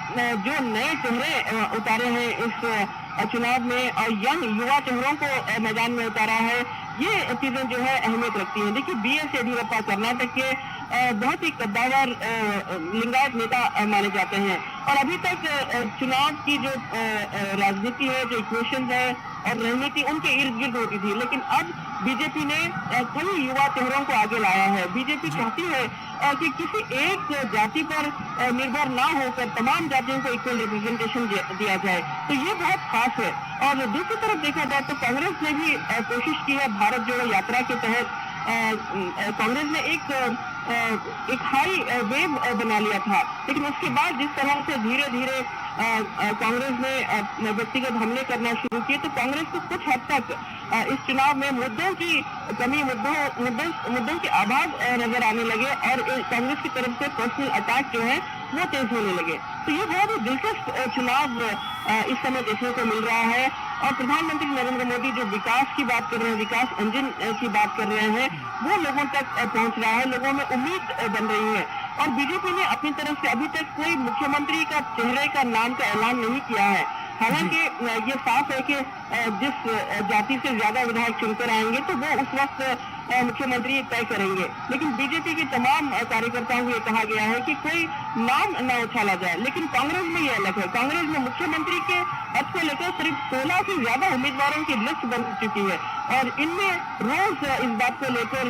जो नए चेहरे उतारे हैं इस चुनाव में और यंग युवा चेहरों को मैदान में उतारा है, ये चीजें जो है अहमियत रखती हैं। देखिए BS येडियुरप्पा कर्नाटक के बहुत ही कद्दावर लिंगायत नेता माने जाते हैं और अभी तक चुनाव की जो राजनीति है, जो इक्वेशन है और रणनीति उनके इर्द गिर्द होती थी, लेकिन अब बीजेपी ने कई युवा चेहरों को आगे लाया है। बीजेपी चाहती है कि किसी एक जाति पर निर्भर ना होकर तमाम जातियों को इक्वल रिप्रेजेंटेशन दिया जाए, तो ये बहुत खास है। और दूसरी तरफ देखा जाए तो कांग्रेस ने भी कोशिश की है, भारत जोड़ो यात्रा के तहत कांग्रेस ने एक हाई वेव बना लिया था, लेकिन उसके बाद जिस तरह से धीरे धीरे कांग्रेस ने व्यक्तिगत हमले करना शुरू किए, तो कांग्रेस को कुछ हद तक इस चुनाव में मुद्दों की कमी, मुद्दों के अभाव नजर आने लगे और कांग्रेस की तरफ से पर्सनल अटैक जो है वो तेज होने लगे। तो ये बहुत ही दिलचस्प चुनाव इस समय देखने को मिल रहा है। और प्रधानमंत्री नरेंद्र मोदी जो विकास की बात कर रहे हैं, विकास इंजन की बात कर रहे हैं, वो लोगों तक पहुंच रहा है, लोगों में उम्मीद बन रही है। और बीजेपी ने अपनी तरफ से अभी तक कोई मुख्यमंत्री का चेहरे का नाम का ऐलान नहीं किया है। हालांकि ये साफ है कि जिस जाति से ज्यादा विधायक चुनकर आएंगे तो वो उस वक्त मुख्यमंत्री तय करेंगे, लेकिन बीजेपी के तमाम कार्यकर्ताओं को ये कहा गया है कि कोई नाम न उछाला जाए। लेकिन कांग्रेस में ये अलग है, कांग्रेस में मुख्यमंत्री के पद को लेकर सिर्फ 16 से ज्यादा उम्मीदवारों की लिस्ट बन चुकी है और इनमें रोज इस बात को लेकर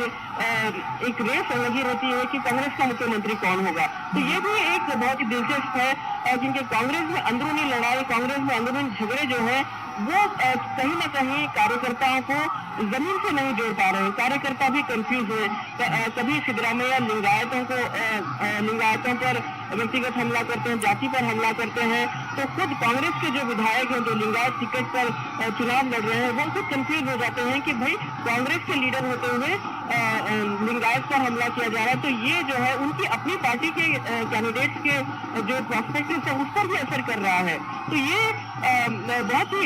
एक रेस लगी रहती है कि कांग्रेस का मुख्यमंत्री कौन होगा। तो ये भी एक बहुत ही दिलचस्प है क्योंकि कांग्रेस में अंदरूनी लड़ाई, कांग्रेस में अंदरूनी झगड़े जो है वो कहीं ना कहीं कार्यकर्ताओं को जमीन से नहीं जोड़ पा रहे हैं। कार्यकर्ता भी कंफ्यूज है, कभी सिद्धरामैया लिंगायतों पर व्यक्तिगत हमला करते हैं, जाति पर हमला करते हैं, तो खुद कांग्रेस के जो विधायक हैं जो लिंगायत टिकट पर चुनाव लड़ रहे हैं वो खुद कंफ्यूज हो जाते हैं कि भाई कांग्रेस के लीडर होते हुए लिंगायत पर हमला किया जा रहा है। तो ये जो है उनकी अपनी पार्टी के कैंडिडेट्स के जो प्रोस्पेक्टिव है उस पर भी असर कर रहा है। तो ये बहुत ही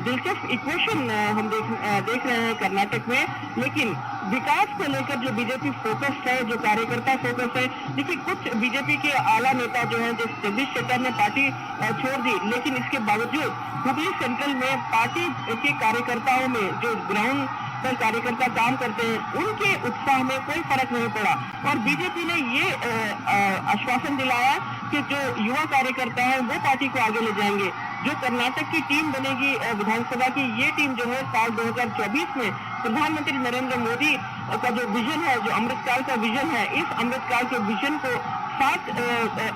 दिलचस्प इक्वेशन हम देख रहे हैं कर्नाटक में। लेकिन विकास को लेकर जो बीजेपी फोकस्ड है, जो कार्यकर्ता फोकस है, देखिए कुछ बीजेपी के आला नेता जो हैं, जगदीश शेट्टर ने पार्टी छोड़ दी, लेकिन इसके बावजूद हुबली सेंट्रल में पार्टी के कार्यकर्ताओं में जो ग्राउंड पर कार्यकर्ता काम करते हैं उनके उत्साह में कोई फर्क नहीं पड़ा और बीजेपी ने ये आश्वासन दिलाया कि जो युवा कार्यकर्ता है वो पार्टी को आगे ले जाएंगे। जो कर्नाटक की टीम बनेगी विधानसभा की, ये टीम जो है साल 2024 में प्रधानमंत्री नरेंद्र मोदी का जो विजन है, जो अमृतकाल का विजन है, इस अमृतकाल के विजन को साथ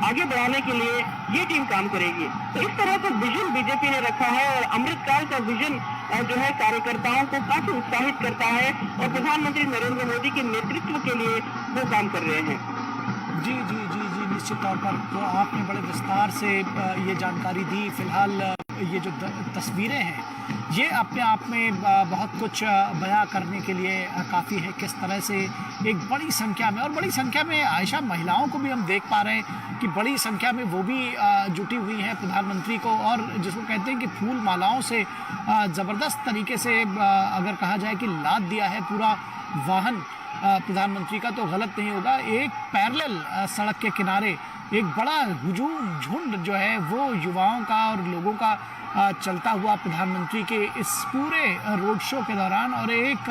आगे बढ़ाने के लिए ये टीम काम करेगी। तो इस तरह का विजन बीजेपी ने रखा है और अमृतकाल का विजन जो है कार्यकर्ताओं को काफी उत्साहित करता है और प्रधानमंत्री नरेंद्र मोदी के नेतृत्व के लिए वो काम कर रहे हैं। जी जी जी जी निश्चित तौर पर तो आपने बड़े विस्तार से ये जानकारी दी। फिलहाल ये जो तस्वीरें हैं ये अपने आप में बहुत कुछ बयां करने के लिए काफ़ी है। किस तरह से एक बड़ी संख्या में, और बड़ी संख्या में आयशा महिलाओं को भी हम देख पा रहे हैं कि बड़ी संख्या में वो भी जुटी हुई हैं प्रधानमंत्री को, और जिसको कहते हैं कि फूल मालाओं से ज़बरदस्त तरीके से अगर कहा जाए कि लाद दिया है पूरा वाहन प्रधानमंत्री का तो गलत नहीं होगा। एक पैरेलल सड़क के किनारे एक बड़ा हुजूम झुंड जो है वो युवाओं का और लोगों का चलता हुआ प्रधानमंत्री के इस पूरे रोड शो के दौरान, और एक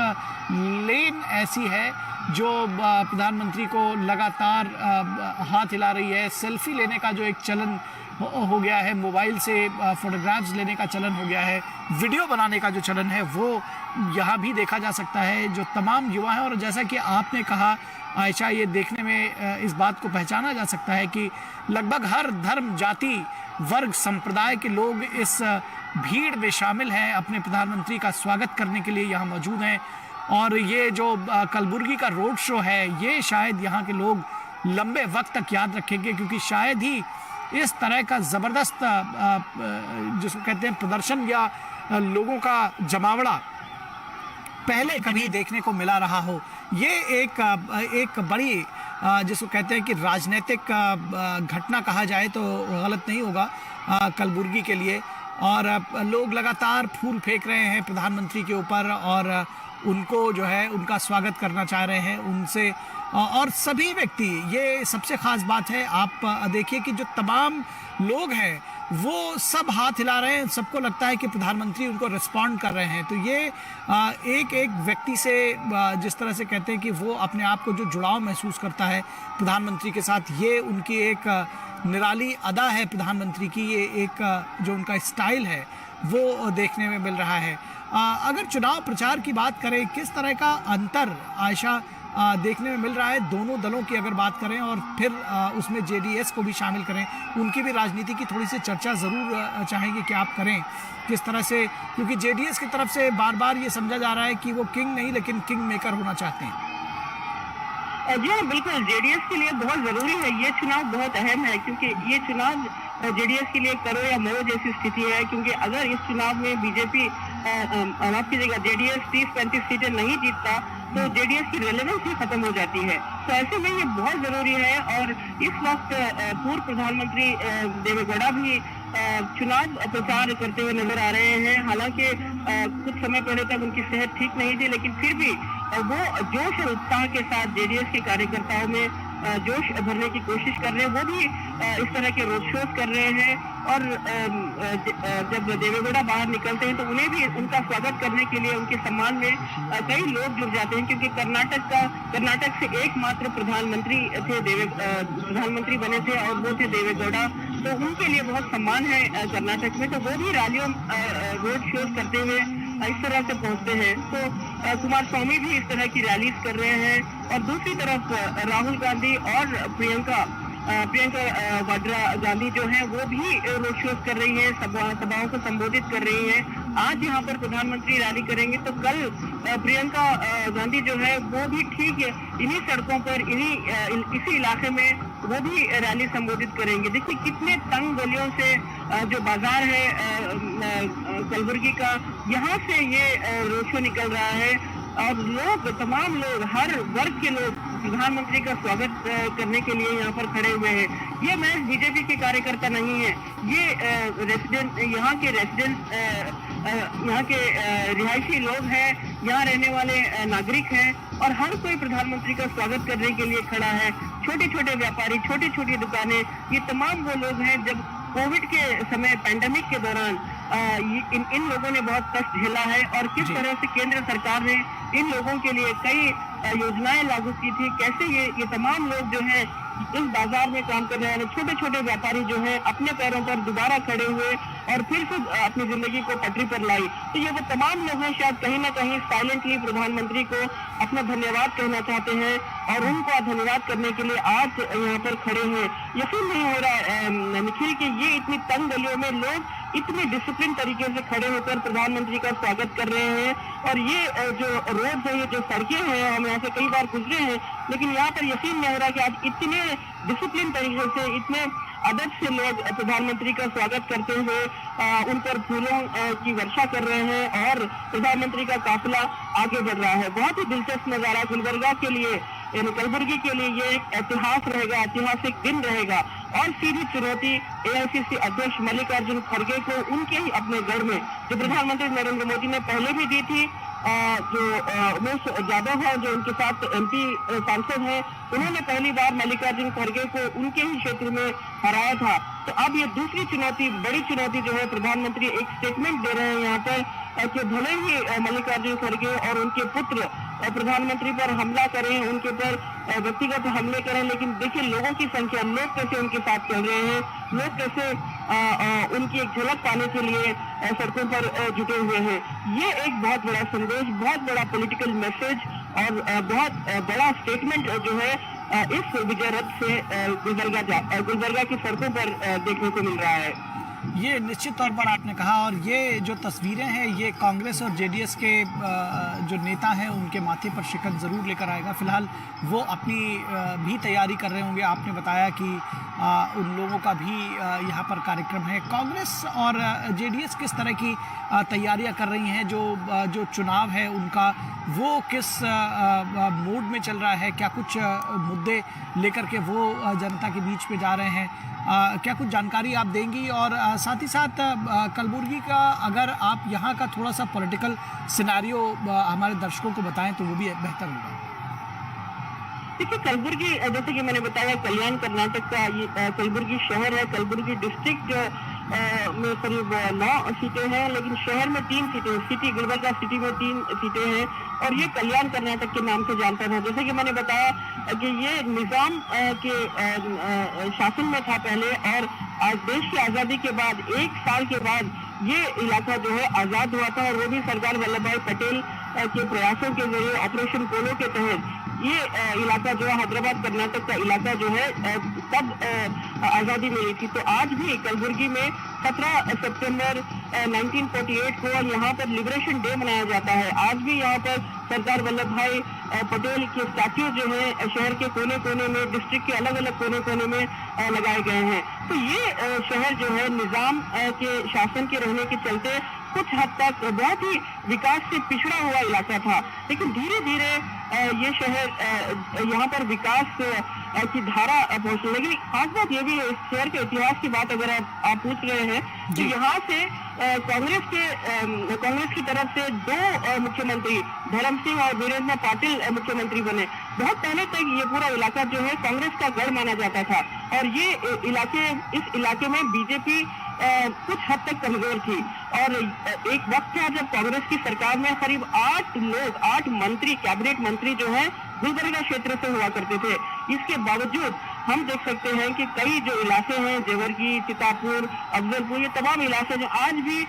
लेन ऐसी है जो प्रधानमंत्री को लगातार हाथ हिला रही है। सेल्फी लेने का जो एक चलन हो गया है, मोबाइल से फोटोग्राफ्स लेने का चलन हो गया है, वीडियो बनाने का जो चलन है वो यहाँ भी देखा जा सकता है। जो तमाम युवा हैं, और जैसा कि आपने कहा आयशा, ये देखने में इस बात को पहचाना जा सकता है कि लगभग हर धर्म, जाति, वर्ग, संप्रदाय के लोग इस भीड़ में शामिल हैं, अपने प्रधानमंत्री का स्वागत करने के लिए यहाँ मौजूद हैं। और ये जो कलबुर्गी का रोड शो है ये शायद यहाँ के लोग लंबे वक्त तक याद रखेंगे, क्योंकि शायद ही इस तरह का ज़बरदस्त जिसको कहते हैं प्रदर्शन या लोगों का जमावड़ा पहले कभी देखने को मिला रहा हो। ये एक बड़ी जिसको कहते हैं कि राजनीतिक घटना कहा जाए तो गलत नहीं होगा कलबुर्गी के लिए। और लोग लगातार फूल फेंक रहे हैं प्रधानमंत्री के ऊपर और उनको जो है उनका स्वागत करना चाह रहे हैं उनसे। और सभी व्यक्ति, ये सबसे ख़ास बात है, आप देखिए कि जो तमाम लोग हैं वो सब हाथ हिला रहे हैं, सबको लगता है कि प्रधानमंत्री उनको रिस्पॉन्ड कर रहे हैं। तो ये एक एक व्यक्ति से जिस तरह से कहते हैं कि वो अपने आप को जो जुड़ाव महसूस करता है प्रधानमंत्री के साथ, ये उनकी एक निराली अदा है प्रधानमंत्री की। ये एक जो उनका स्टाइल है वो देखने में मिल रहा है। अगर चुनाव प्रचार की बात करें, किस तरह का अंतर आयशा देखने में मिल रहा है दोनों दलों की अगर बात करें, और फिर उसमें जेडीएस को भी शामिल करें, उनकी भी राजनीति की थोड़ी सी चर्चा ज़रूर चाहेंगे कि आप करें किस तरह से, क्योंकि जेडीएस की तरफ से बार बार ये समझा जा रहा है कि वो किंग नहीं लेकिन किंग मेकर होना चाहते हैं। जी हाँ, बिल्कुल जेडीएस के लिए बहुत जरूरी है, ये चुनाव बहुत अहम है, क्योंकि ये चुनाव जेडीएस के लिए करो या मरो जैसी स्थिति है। क्योंकि अगर इस चुनाव में बीजेपी माफ कीजिएगा जेडीएस 30-35 सीटें नहीं जीतता तो जेडीएस की रेलेवेंस ही खत्म हो जाती है। तो ऐसे में ये बहुत जरूरी है। और इस वक्त पूर्व प्रधानमंत्री देवेगौड़ा भी चुनाव प्रचार करते हुए नजर आ रहे हैं। हालांकि कुछ समय पहले तक उनकी सेहत ठीक नहीं थी, लेकिन फिर भी वो जोश और उत्साह के साथ जेडीएस के कार्यकर्ताओं में जोश भरने की कोशिश कर रहे हैं। वो भी इस तरह के रोड शोज कर रहे हैं और जब देवेगौड़ा बाहर निकलते हैं तो उन्हें भी उनका स्वागत करने के लिए उनके सम्मान में कई लोग जुड़ जाते हैं, क्योंकि कर्नाटक से एकमात्र प्रधानमंत्री प्रधानमंत्री बने थे और वो थे देवेगौड़ा। तो उनके लिए बहुत सम्मान है कर्नाटक में, तो वो भी रैलियों रोड शोज करते हुए इस तरह से पहुंचते हैं। तो कुमार स्वामी भी इस तरह की रैलीज कर रहे हैं और दूसरी तरफ राहुल गांधी और प्रियंका वाड्रा गांधी जो है वो भी रोड शोज कर रही है, सभाओं को संबोधित कर रही है। आज यहाँ पर प्रधानमंत्री रैली करेंगे तो कल प्रियंका गांधी जो है वो भी ठीक इन्हीं सड़कों पर इसी इलाके में वो भी रैली संबोधित करेंगे। देखिए कितने तंग गलियों से जो बाजार है कलबुर्गी का, यहाँ से ये रोड शो निकल रहा है और तमाम लोग, हर वर्ग के लोग प्रधानमंत्री का स्वागत करने के लिए यहाँ पर खड़े हुए हैं। ये महज बीजेपी के कार्यकर्ता नहीं है, ये यहाँ के रिहायशी लोग हैं, यहाँ रहने वाले नागरिक हैं और हर कोई प्रधानमंत्री का स्वागत करने के लिए खड़ा है। छोटे छोटे व्यापारी, छोटी छोटी दुकानें, ये तमाम वो लोग हैं जब कोविड के समय पैंडेमिक के दौरान इन लोगों ने बहुत कष्ट झेला है और किस तरह से केंद्र सरकार ने इन लोगों के लिए कई योजनाएं लागू की थी, कैसे ये तमाम लोग जो है इस बाजार में काम करने वाले छोटे छोटे व्यापारी जो है अपने पैरों पर दोबारा खड़े हुए और फिर से अपनी जिंदगी को पटरी पर लाई। तो ये वो तमाम लोग हैं, शायद कहीं ना कहीं साइलेंटली प्रधानमंत्री को अपना धन्यवाद कहना चाहते हैं और उनको धन्यवाद करने के लिए आज यहाँ पर खड़े हैं। यकीन नहीं हो रहा निखिल कि ये इतनी तंग गलियों में लोग इतने डिसिप्लिन तरीके से खड़े होकर प्रधानमंत्री का स्वागत कर रहे हैं। और ये जो रोड है, ये जो सड़कें हैं, हम यहाँ से कई बार गुजरे हैं, लेकिन यहाँ पर यकीन नहीं हो रहा कि आज इतने डिसिप्लिन तरीके से, इतने अदब से लोग प्रधानमंत्री का स्वागत करते हुए उन पर फूलों की वर्षा कर रहे हैं और प्रधानमंत्री का काफिला आगे बढ़ रहा है। बहुत ही दिलचस्प नजारा गुलबर्गा के लिए, यानी कलबुर्गी के लिए ये एक इतिहास रहेगा, ऐतिहासिक दिन रहेगा। और सीधी चुनौती एआईसीसी अध्यक्ष मल्लिकार्जुन खड़गे को उनके ही अपने गढ़ में, जो प्रधानमंत्री नरेंद्र मोदी ने पहले भी दी थी, जो उमेश यादव है जो उनके साथ एमपी सांसद हैं, उन्होंने पहली बार मल्लिकार्जुन खड़गे को उनके ही क्षेत्र में हराया था। तो अब ये दूसरी चुनौती, बड़ी चुनौती जो है, प्रधानमंत्री एक स्टेटमेंट दे रहे हैं यहाँ पर कि भले ही मल्लिकार्जुन खड़गे और उनके पुत्र प्रधानमंत्री पर हमला करें, उनके ऊपर व्यक्तिगत हमले करें, लेकिन देखिए लोगों की संख्या, लोग कैसे उनके साथ चल रहे हैं, लोग कैसे उनकी एक झलक पाने के लिए सड़कों पर जुटे हुए हैं। ये एक बहुत बड़ा संदेश, बहुत बड़ा पॉलिटिकल मैसेज और बहुत बड़ा स्टेटमेंट जो है इस विजय रथ से गुलबर्गा की सड़कों पर देखने को मिल रहा है। ये निश्चित तौर पर आपने कहा, और ये जो तस्वीरें हैं ये कांग्रेस और जेडीएस के जो नेता हैं उनके माथे पर शिकन ज़रूर लेकर आएगा। फिलहाल वो अपनी भी तैयारी कर रहे होंगे। आपने बताया कि उन लोगों का भी यहाँ पर कार्यक्रम है। कांग्रेस और जेडीएस किस तरह की तैयारियां कर रही हैं? जो चुनाव है उनका वो किस मूड में चल रहा है? क्या कुछ मुद्दे लेकर के वो जनता के बीच में जा रहे हैं? क्या कुछ जानकारी आप देंगी? और साथ ही साथ कलबुर्गी का अगर आप यहाँ का थोड़ा सा पॉलिटिकल सिनेरियो हमारे दर्शकों को बताएं तो वो भी बेहतर होगा। देखिए कलबुर्गी, जैसे कि मैंने बताया, कल्याण कर्नाटक का ये कलबुर्गी शहर है। कलबुर्गी डिस्ट्रिक्ट में करीब 9 सीटें हैं, लेकिन शहर में 3 सीटें, सिटी गुलबर्गा सिटी में 3 सीटें हैं और ये कल्याण कर्नाटक के नाम से जानता था। जैसे कि मैंने बताया कि ये निजाम के शासन में था पहले, और आज देश की आज़ादी के बाद 1 साल के बाद ये इलाका जो है आज़ाद हुआ था, और वो भी सरदार वल्लभ भाई पटेल के प्रयासों के जरिए ऑपरेशन पोलो के तहत ये इलाका जो है, हैदराबाद कर्नाटक का इलाका जो है, तब आज़ादी मिली थी। तो आज भी कलबुर्गी में 17 सितंबर 1948 को यहाँ पर लिबरेशन डे मनाया जाता है। आज भी यहाँ पर सरदार वल्लभ भाई पटेल के स्टैच्यू जो है शहर के कोने कोने में, डिस्ट्रिक्ट के अलग अलग कोने कोने में लगाए गए हैं। तो ये शहर जो है निजाम के शासन के रहने के चलते कुछ हद तक बहुत ही विकास से पिछड़ा हुआ इलाका था, लेकिन धीरे धीरे ये शहर यहाँ पर विकास की धारा पहुंचने लगी। खास बात ये भी है, इस शहर के इतिहास की बात अगर आप पूछ रहे हैं, तो यहाँ से कांग्रेस की तरफ से 2 मुख्यमंत्री, धर्म सिंह और वीरेंद्र पाटिल मुख्यमंत्री बने। बहुत पहले तक ये पूरा इलाका जो है कांग्रेस का गढ़ माना जाता था, और ये इस इलाके में बीजेपी कुछ हद तक कमजोर थी। और एक वक्त था जब कांग्रेस की सरकार में करीब 8 मंत्री, कैबिनेट मंत्री जो हैं गुलबर्गा क्षेत्र से हुआ करते थे। इसके बावजूद हम देख सकते हैं कि कई जो इलाके हैं, जेवरगी, चितापुर, अफजलपुर, ये तमाम इलाके जो आज भी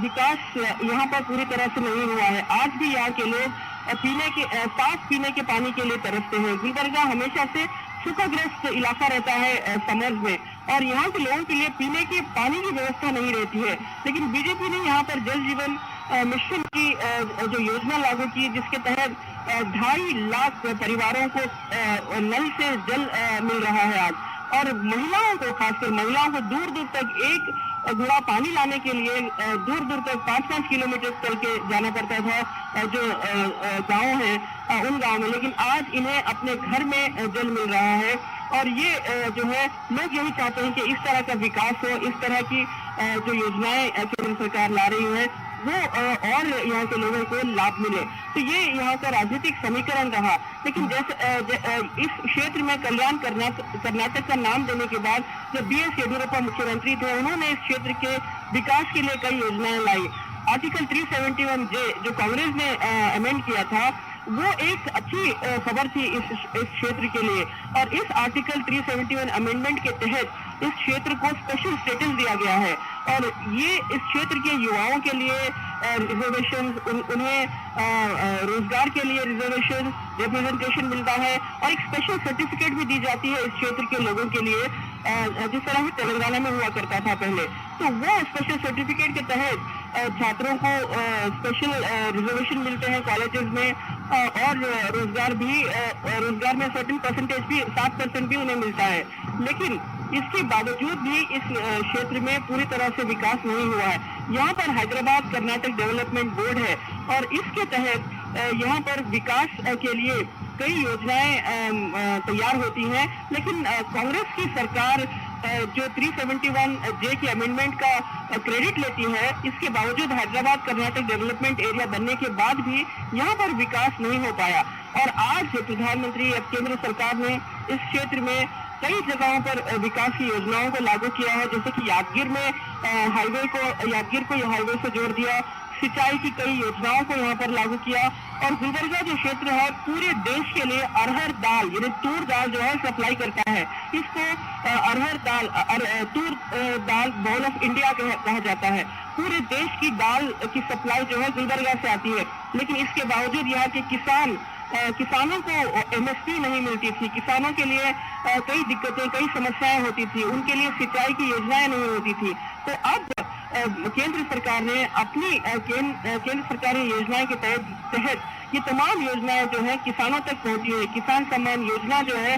विकास यहाँ पर पूरी तरह से नहीं हुआ है। आज भी यहाँ के लोग साफ पीने के पानी के लिए तरसते हैं। गुलबर्गा हमेशा से सूखाग्रस्त इलाका रहता है समर्स में, और यहाँ के लोगों के लिए पीने के पानी की व्यवस्था नहीं रहती है। लेकिन बीजेपी ने यहाँ पर जल जीवन मिशन की जो योजना लागू की, जिसके तहत 2.5 लाख परिवारों को नल से जल मिल रहा है आज। और महिलाओं को, खासकर महिलाओं को दूर दूर तक एक घड़ा पानी लाने के लिए दूर दूर तक 5-5 किलोमीटर चल के जाना पड़ता था जो गांव है उन गांव में, लेकिन आज इन्हें अपने घर में जल मिल रहा है। और ये जो है लोग यही चाहते हैं कि इस तरह का विकास हो, इस तरह की जो योजनाएं केंद्र सरकार ला रही है वो और यहाँ के लोगों को लाभ मिले। तो ये यहाँ का राजनीतिक समीकरण रहा। लेकिन जैसे इस क्षेत्र में कल्याण कर्नाटक का नाम देने के बाद जब BS येडियुरप्पा मुख्यमंत्री थे, उन्होंने इस क्षेत्र के विकास के लिए कई योजनाएं लाई। आर्टिकल 371J जो कांग्रेस ने अमेंड किया था, वो एक अच्छी खबर थी इस क्षेत्र के लिए। और इस आर्टिकल 371 अमेंडमेंट के तहत इस क्षेत्र को स्पेशल स्टेटस दिया गया है और ये इस क्षेत्र के युवाओं के लिए रिजर्वेशन, उन्हें रोजगार के लिए रिजर्वेशन, रिप्रेजेंटेशन मिलता है और एक स्पेशल सर्टिफिकेट भी दी जाती है इस क्षेत्र के लोगों के लिए, जिस तरह से तेलंगाना में हुआ करता था पहले। तो वो स्पेशल सर्टिफिकेट के तहत छात्रों को स्पेशल रिजर्वेशन मिलते हैं कॉलेजेस में और रोजगार में सर्टेन परसेंटेज भी 7% भी उन्हें मिलता है। लेकिन इसके बावजूद भी इस क्षेत्र में पूरी तरह से विकास नहीं हुआ है। यहाँ पर हैदराबाद कर्नाटक डेवलपमेंट बोर्ड है और इसके तहत यहाँ पर विकास के लिए कई योजनाएं तैयार होती हैं। लेकिन कांग्रेस की सरकार जो 371J के अमेंडमेंट का क्रेडिट लेती है, इसके बावजूद हैदराबाद कर्नाटक डेवलपमेंट एरिया बनने के बाद भी यहाँ पर विकास नहीं हो पाया। और आज प्रधानमंत्री अब केंद्र सरकार ने इस क्षेत्र में कई जगहों पर विकास की योजनाओं को लागू किया है, जैसे कि यादगीर में यादगीर को हाईवे से जोड़ दिया, सिंचाई की कई योजनाओं को यहाँ पर लागू किया। और गुलबर्गा जो क्षेत्र है पूरे देश के लिए अरहर दाल यानी तूर दाल जो है सप्लाई करता है। इसको अरहर दाल तूर दाल बोल ऑफ इंडिया कहा जाता है। पूरे देश की दाल की सप्लाई जो है गुलबर्गा से आती है। लेकिन इसके बावजूद यहाँ के किसानों को MSP नहीं मिलती थी। किसानों के लिए कई दिक्कतें, कई समस्याएं होती थी, उनके लिए सिंचाई की योजनाएं नहीं होती थी। तो अब केंद्र सरकार ने अपनी केंद्र सरकारी योजनाएं के तहत ये तमाम योजनाएं जो है किसानों तक पहुंची है। किसान सम्मान योजना जो है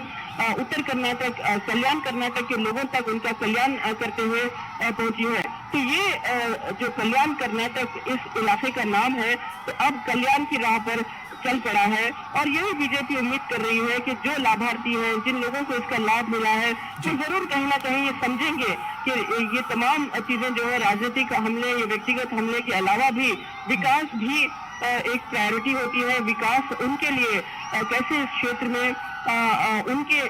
उत्तर कर्नाटक, कल्याण कर्नाटक के लोगों तक उनका कल्याण करते हुए पहुंची है। तो ये जो कल्याण कर्नाटक इस इलाके का नाम है, तो अब कल्याण की राह पर चल पड़ा है। और यही बीजेपी उम्मीद कर रही है कि जो लाभार्थी हैं, जिन लोगों को इसका लाभ मिला है, तो जरूर कहीं ना कहीं ये समझेंगे कि ये तमाम चीजें जो है राजनीतिक हमले, ये व्यक्तिगत हमले के अलावा भी विकास भी एक प्रायोरिटी होती है। विकास उनके लिए कैसे इस क्षेत्र में उनके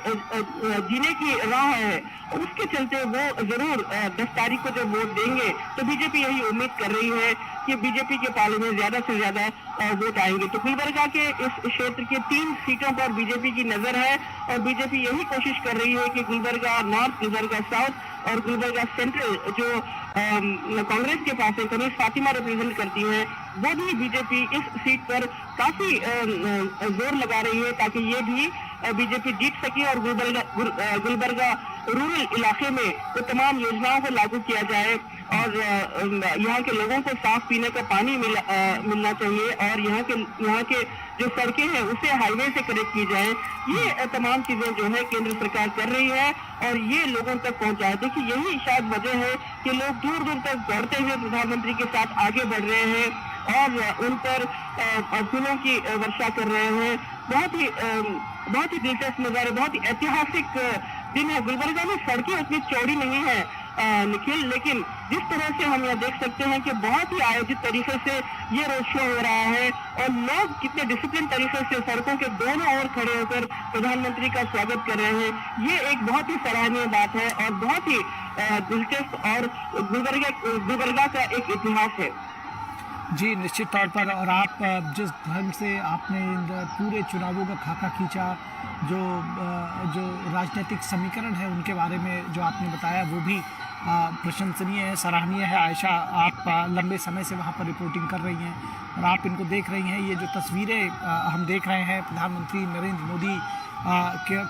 जीने की राह है, उसके चलते वो जरूर 10 तारीख को जब वोट देंगे तो बीजेपी यही उम्मीद कर रही है कि बीजेपी के पाले में ज्यादा से ज्यादा वोट आएंगे। तो गुलबर्गा के इस क्षेत्र के 3 सीटों पर बीजेपी की नजर है और बीजेपी यही कोशिश कर रही है कि गुलबर्गा नॉर्थ, गुलबर्गा साउथ और गुलबर्गा सेंट्रल जो कांग्रेस के पास है, कनीज फातिमा रिप्रेजेंट करती है, वो भी बीजेपी इस सीट पर काफी जोर लगा रही है ताकि ये भी बीजेपी जीत सके और गुलबर्गा रूरल इलाके में वो तमाम योजनाओं को लागू किया जाए और यहाँ के लोगों को साफ पीने का पानी मिलना चाहिए और यहाँ के जो सड़कें हैं उसे हाईवे से कनेक्ट की जाए। ये तमाम चीजें जो है केंद्र सरकार कर रही है और ये लोगों तक पहुंचाए। देखिए यही शायद वजह है कि लोग दूर दूर तक दौड़ते हुए प्रधानमंत्री के साथ आगे बढ़ रहे हैं और उन पर फूलों की वर्षा कर रहे हैं। बहुत ही दिलचस्प नजारे, बहुत ही ऐतिहासिक दिन है। गुलबर्गा में सड़कें उतनी चौड़ी नहीं है निखिल, लेकिन जिस तरह से हम यहाँ देख सकते हैं कि बहुत ही आयोजित तरीके से ये रोड शो हो रहा है और लोग कितने डिसिप्लिन तरीके से सड़कों के दोनों ओर खड़े होकर प्रधानमंत्री का स्वागत कर रहे हैं। ये एक बहुत ही सराहनीय बात है और बहुत ही दिलचस्प और गुलबर्गा का एक इतिहास है। जी निश्चित तौर पर। और आप जिस ढंग से आपने पूरे चुनावों का खाका खींचा, जो राजनीतिक समीकरण है उनके बारे में जो आपने बताया वो भी प्रशंसनीय है, सराहनीय है। आयशा, आप लंबे समय से वहाँ पर रिपोर्टिंग कर रही हैं और आप इनको देख रही हैं। ये जो तस्वीरें हम देख रहे हैं, प्रधानमंत्री नरेंद्र मोदी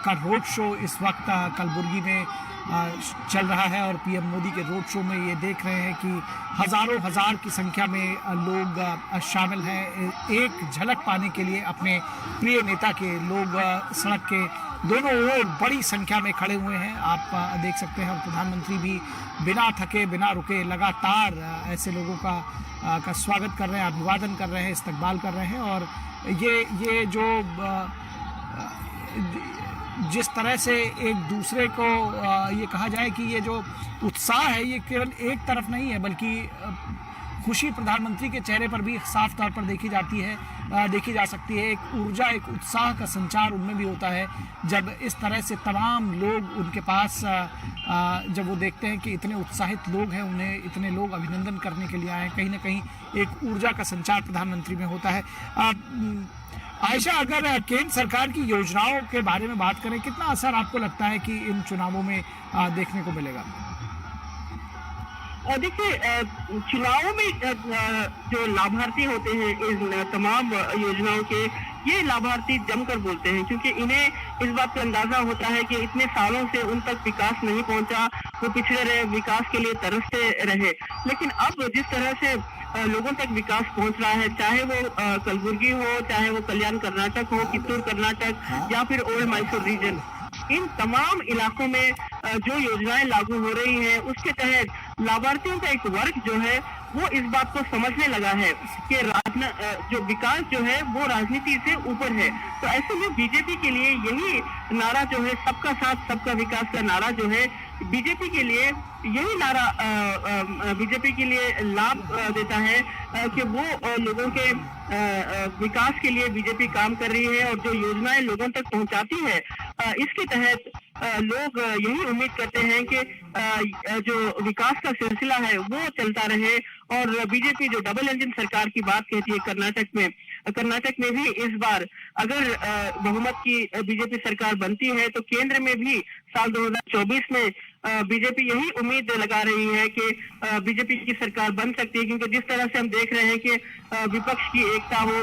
का रोड शो इस वक्त कलबुर्गी में चल रहा है और पीएम मोदी के रोड शो में ये देख रहे हैं कि हज़ारों हजार की संख्या में लोग शामिल हैं एक झलक पाने के लिए अपने प्रिय नेता के। लोग सड़क के दोनों ओर बड़ी संख्या में खड़े हुए हैं, आप देख सकते हैं। और प्रधानमंत्री भी बिना थके बिना रुके लगातार ऐसे लोगों का स्वागत कर रहे हैं, अभिवादन कर रहे हैं, इस्तकबाल कर रहे हैं। और ये जो जिस तरह से एक दूसरे को ये कहा जाए कि ये जो उत्साह है ये केवल एक तरफ नहीं है, बल्कि खुशी प्रधानमंत्री के चेहरे पर भी साफ तौर पर देखी जा सकती है। एक ऊर्जा, एक उत्साह का संचार उनमें भी होता है जब इस तरह से तमाम लोग उनके पास जब वो देखते हैं कि इतने उत्साहित लोग हैं, उन्हें इतने लोग अभिनंदन करने के लिए आए हैं, कहीं ना कहीं एक ऊर्जा का संचार प्रधानमंत्री में होता है। आयशा, अगर केंद्र सरकार की योजनाओं के बारे में बात करें, कितना असर आपको लगता है कि इन चुनावों में देखने को मिलेगा? देखिए, चुनावों में जो लाभार्थी होते हैं इन तमाम योजनाओं के, ये लाभार्थी जमकर बोलते हैं, क्योंकि इन्हें इस बात का अंदाजा होता है कि इतने सालों से उन तक विकास नहीं पहुंचा, वो पिछड़े रहे, विकास के लिए तरसते रहे। लेकिन अब जिस तरह से लोगों तक विकास पहुंच रहा है, चाहे वो कलबुर्गी हो, चाहे वो कल्याण कर्नाटक हो, कित्तूर कर्नाटक या फिर ओल्ड मैसूर रीजन, इन तमाम इलाकों में जो योजनाएं लागू हो रही हैं, उसके तहत लाभार्थियों का एक वर्ग जो है वो इस बात को समझने लगा है कि जो विकास जो है वो राजनीति से ऊपर है। तो ऐसे में बीजेपी के लिए यही नारा जो है, सबका साथ सबका विकास का नारा जो है, बीजेपी के लिए यही नारा बीजेपी के लिए लाभ देता है कि वो लोगों के विकास के लिए बीजेपी काम कर रही है, और जो योजनाएं लोगों तक पहुंचाती है, इसके तहत लोग यही उम्मीद करते हैं कि जो विकास का सिलसिला है वो चलता रहे। और बीजेपी जो डबल इंजन सरकार की बात कहती है कर्नाटक में भी इस बार अगर बहुमत की बीजेपी सरकार बनती है तो केंद्र में भी साल 2024 में बीजेपी यही उम्मीद लगा रही है कि बीजेपी की सरकार बन सकती है, क्योंकि जिस तरह से हम देख रहे हैं कि विपक्ष की एकता हो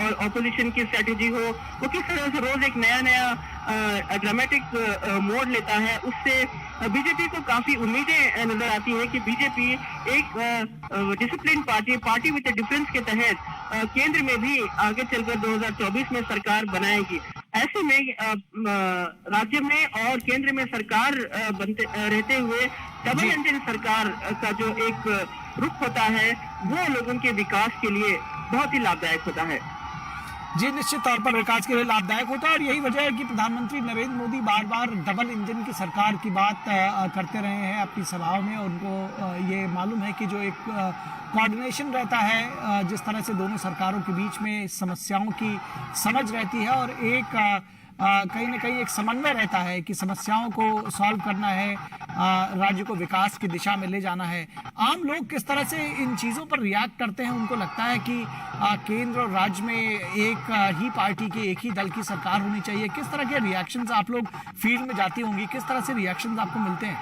और ऑपोजिशन की स्ट्रेटेजी हो, वो किस तरह से रोज एक नया ड्रामेटिक मोड लेता है, उससे बीजेपी को काफी उम्मीदें नजर आती है कि बीजेपी एक डिसिप्लिन पार्टी विद डिफरेंस के तहत केंद्र में भी आगे चलकर 2024 में सरकार बनाएगी। ऐसे में राज्य में और केंद्र में सरकार बनते रहते हुए डबल इंजन सरकार का जो एक रुख होता है वो लोगों के विकास के लिए बहुत ही लाभदायक होता है। जी, निश्चित तौर पर विकास के लिए लाभदायक होता है, और यही वजह है कि प्रधानमंत्री नरेंद्र मोदी बार बार डबल इंजन की सरकार की बात करते रहे हैं अपनी सभाओं में। उनको ये मालूम है कि जो एक कोऑर्डिनेशन रहता है, जिस तरह से दोनों सरकारों के बीच में समस्याओं की समझ रहती है और एक कहीं ना कहीं एक समन्वय रहता है कि समस्याओं को सॉल्व करना है, राज्य को विकास की दिशा में ले जाना है। आम लोग किस तरह से इन चीज़ों पर रिएक्ट करते हैं? उनको लगता है कि केंद्र और राज्य में एक ही पार्टी की, एक ही दल की सरकार होनी चाहिए। किस तरह के रिएक्शंस आप लोग फील्ड में जाती होंगी, किस तरह से रिएक्शंस आपको मिलते हैं?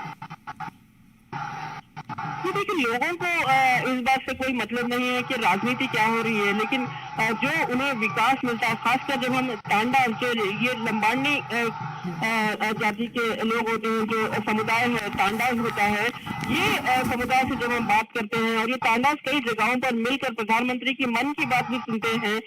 देखिए, लोगों को इस बात से कोई मतलब नहीं है कि राजनीति क्या हो रही है, लेकिन जो उन्हें विकास मिलता है, खासकर जब हम टांडा जो ये लंबानी जाति के लोग होते हैं, जो समुदाय है टांडास होता है, ये समुदाय से जब हम बात करते हैं, और ये टांडास कई जगहों पर मिलकर प्रधानमंत्री की मन की बात भी सुनते हैं।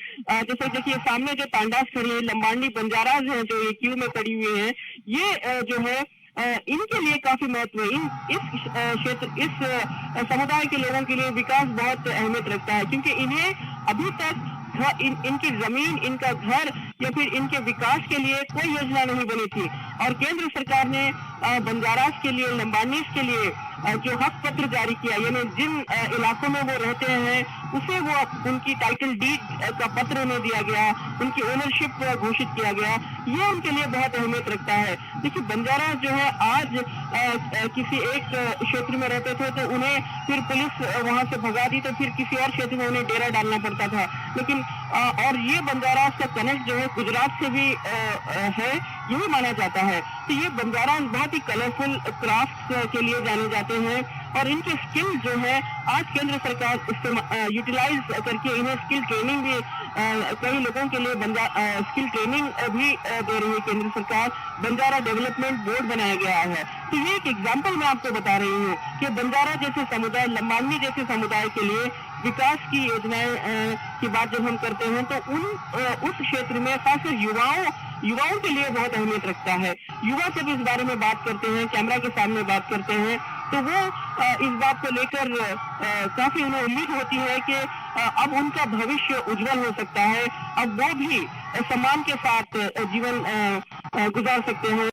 जैसे देखिए, सामने जो टांडास खड़ी है, लंबानी बंजाराज है जो एक क्यू में खड़ी हुई है, ये जो है इनके लिए काफी महत्व है। इस क्षेत्र, इस समुदाय के लोगों के लिए विकास बहुत अहमियत रखता है, क्योंकि इन्हें अभी तक इनकी जमीन, इनका घर या फिर इनके विकास के लिए कोई योजना नहीं बनी थी, और केंद्र सरकार ने बंजारास के लिए, लंबानीस के लिए जो हक पत्र जारी किया, यानी जिन इलाकों में वो रहते हैं उसे वो उनकी टाइटल डीड का पत्र उन्हें दिया गया, उनकी ओनरशिप घोषित किया गया, ये उनके लिए बहुत अहमियत रखता है। देखिए, बंजारा जो है आज किसी एक क्षेत्र में रहते थे तो उन्हें फिर पुलिस वहां से भगा दी, तो फिर किसी और क्षेत्र में उन्हें डेरा डालना पड़ता था। लेकिन और ये बंजारा का कनेक्ट जो है गुजरात से भी है, यही माना जाता है। तो ये बंजारा बहुत ही कलरफुल क्राफ्ट के लिए जाने जाते हैं, और इनके स्किल जो है आज केंद्र सरकार यूटिलाइज करके इन्हें स्किल ट्रेनिंग भी कई लोगों के लिए स्किल ट्रेनिंग भी दे रही है केंद्र सरकार। बंजारा डेवलपमेंट बोर्ड बनाया गया है। तो ये एक एग्जांपल मैं आपको बता रही हूँ कि बंजारा जैसे समुदाय, लंबानी जैसे समुदाय के लिए विकास की योजनाएं की बात जब हम करते हैं तो उस क्षेत्र में खासकर युवाओं के लिए बहुत अहमियत रखता है। युवा जब इस बारे में बात करते हैं, कैमरा के सामने बात करते हैं, तो वो इस बात को लेकर काफी उन्हें उम्मीद होती है कि अब उनका भविष्य उज्जवल हो सकता है, अब वो भी सम्मान के साथ जीवन गुजार सकते हैं।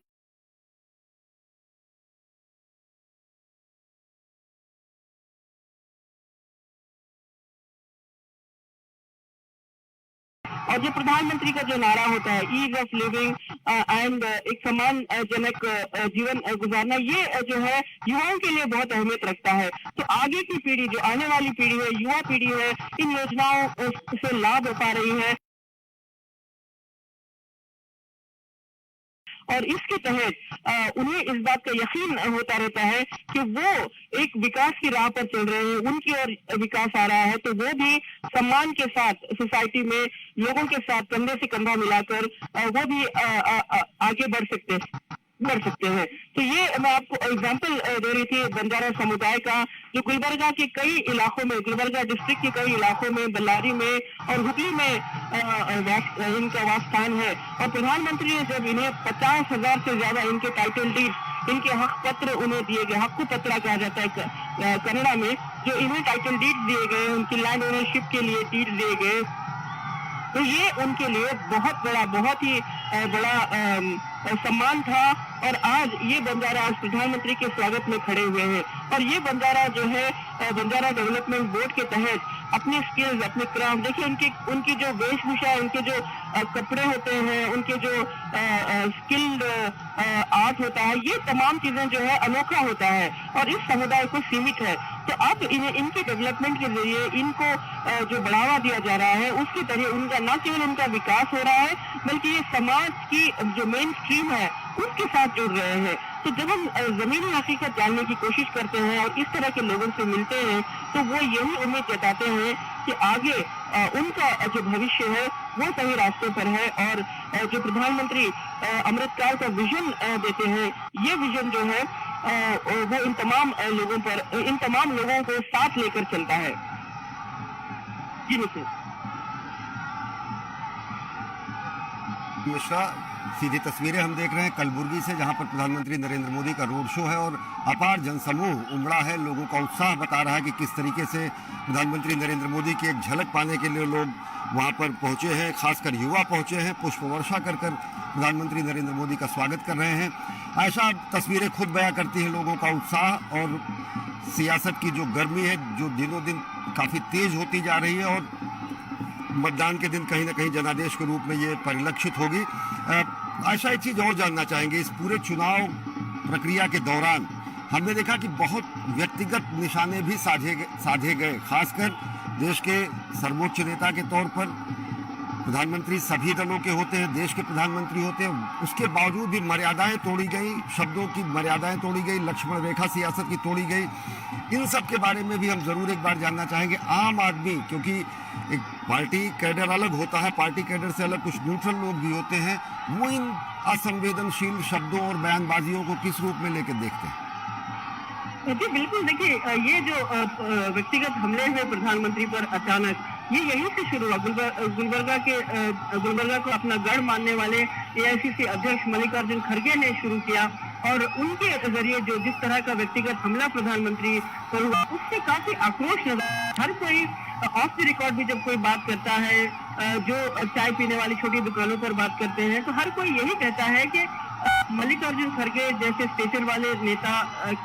और जो प्रधानमंत्री का जो नारा होता है ईज ऑफ लिविंग एंड एक सम्मानजनक जीवन गुजारना, ये जो है युवाओं के लिए बहुत अहमियत रखता है। तो आगे की पीढ़ी, जो आने वाली पीढ़ी है, युवा पीढ़ी है, इन योजनाओं से लाभ उठा रही है और इसके तहत उन्हें इस बात का यकीन होता रहता है कि वो एक विकास की राह पर चल रहे हैं, उनकी ओर विकास आ रहा है, तो वो भी सम्मान के साथ सोसाइटी में लोगों के साथ कंधे से कंधा मिलाकर वो भी आगे बढ़ सकते हैं। तो ये मैं आपको एग्जांपल दे रही थी बंजारा समुदाय का, जो गुलबर्गा के कई इलाकों में, गुलबर्गा डिस्ट्रिक्ट के कई इलाकों में, बल्लारी में और हुगली में इनका वासस्थान है। और प्रधानमंत्री ने जब इन्हें 50,000 से ज्यादा इनके टाइटल डीड, इनके हक पत्र उन्हें दिए गए, हक्कु पत्रा कहा जाता है कन्नड़ा में, जो इन्हें टाइटल डीड दिए गए, उनकी लैंड ओनरशिप के लिए डीड दिए गए, तो ये उनके लिए बहुत ही बड़ा सम्मान था। और आज ये बंजारा आज प्रधानमंत्री के स्वागत में खड़े हुए हैं। और ये बंजारा जो है बंजारा डेवलपमेंट बोर्ड के तहत अपनी स्किल्स, अपने क्राफ्ट, देखिए उनकी जो वेशभूषा, उनके जो कपड़े होते हैं, उनके जो स्किल्ड आर्ट होता है, ये तमाम चीजें जो है अनोखा होता है और इस समुदाय को सीमित है। तो अब इनके डेवलपमेंट के जरिए इनको जो बढ़ावा दिया जा रहा है, उसके तरीके उनका न केवल उनका विकास हो रहा है, बल्कि ये समाज की जो मेन स्ट्रीम है उसके साथ जुड़ रहे हैं। तो जब हम जमीनी हकीकत जानने की कोशिश करते हैं और इस तरह के लोगों से मिलते हैं, तो वो यही उम्मीद जताते हैं कि आगे उनका जो भविष्य है वो सही रास्ते पर है। और जो प्रधानमंत्री अमृतकाल का विजन देते हैं, ये विजन जो है वो इन तमाम लोगों को साथ लेकर चलता है। जी नितिन मिश्रा, सीधी तस्वीरें हम देख रहे हैं कलबुर्गी से, जहां पर प्रधानमंत्री नरेंद्र मोदी का रोड शो है और अपार जनसमूह उमड़ा है। लोगों का उत्साह बता रहा है कि किस तरीके से प्रधानमंत्री नरेंद्र मोदी की एक झलक पाने के लिए लोग वहां पर पहुंचे हैं, खासकर युवा पहुंचे हैं, पुष्प वर्षा कर प्रधानमंत्री नरेंद्र मोदी का स्वागत कर रहे हैं। ऐसा तस्वीरें खुद बयां करती हैं लोगों का उत्साह और सियासत की जो गर्मी है, जो दिनों दिन काफ़ी तेज होती जा रही है और मतदान के दिन कहीं ना कहीं जनादेश के रूप में ये परिलक्षित होगी। आशा एक चीज़ और जानना चाहेंगे, इस पूरे चुनाव प्रक्रिया के दौरान हमने देखा कि बहुत व्यक्तिगत निशाने भी साधे गए, खासकर देश के सर्वोच्च नेता के तौर पर। प्रधानमंत्री सभी दलों के होते हैं, देश के प्रधानमंत्री होते हैं, उसके बावजूद भी मर्यादाएं तोड़ी गई, शब्दों की मर्यादाएं तोड़ी गई, लक्ष्मण रेखा सियासत की तोड़ी गई। इन सब के बारे में भी हम ज़रूर एक बार जानना चाहेंगे। आम आदमी, क्योंकि एक पार्टी कैडर अलग होता है, पार्टी कैडर से अलग कुछ न्यूट्रल लोग भी होते हैं, वो इन असंवेदनशील शब्दों और बयानबाजियों को किस रूप में लेकर देखते हैं? जी बिल्कुल, देखिए ये जो व्यक्तिगत हमले हुए प्रधानमंत्री पर अचानक, ये यहीं से शुरू हुआ। गुलबर्गा को अपना गढ़ मानने वाले एआईसीसी अध्यक्ष मल्लिकार्जुन खड़गे ने शुरू किया और उनके जरिए जो जिस तरह का व्यक्तिगत हमला प्रधानमंत्री पर हुआ, उससे काफी आक्रोश नजर। हर कोई ऑफ द रिकॉर्ड भी जब कोई बात करता है, जो चाय पीने वाली छोटी दुकानों पर बात करते हैं, तो हर कोई यही कहता है कि मल्लिकार्जुन खड़गे जैसे स्टेचर वाले नेता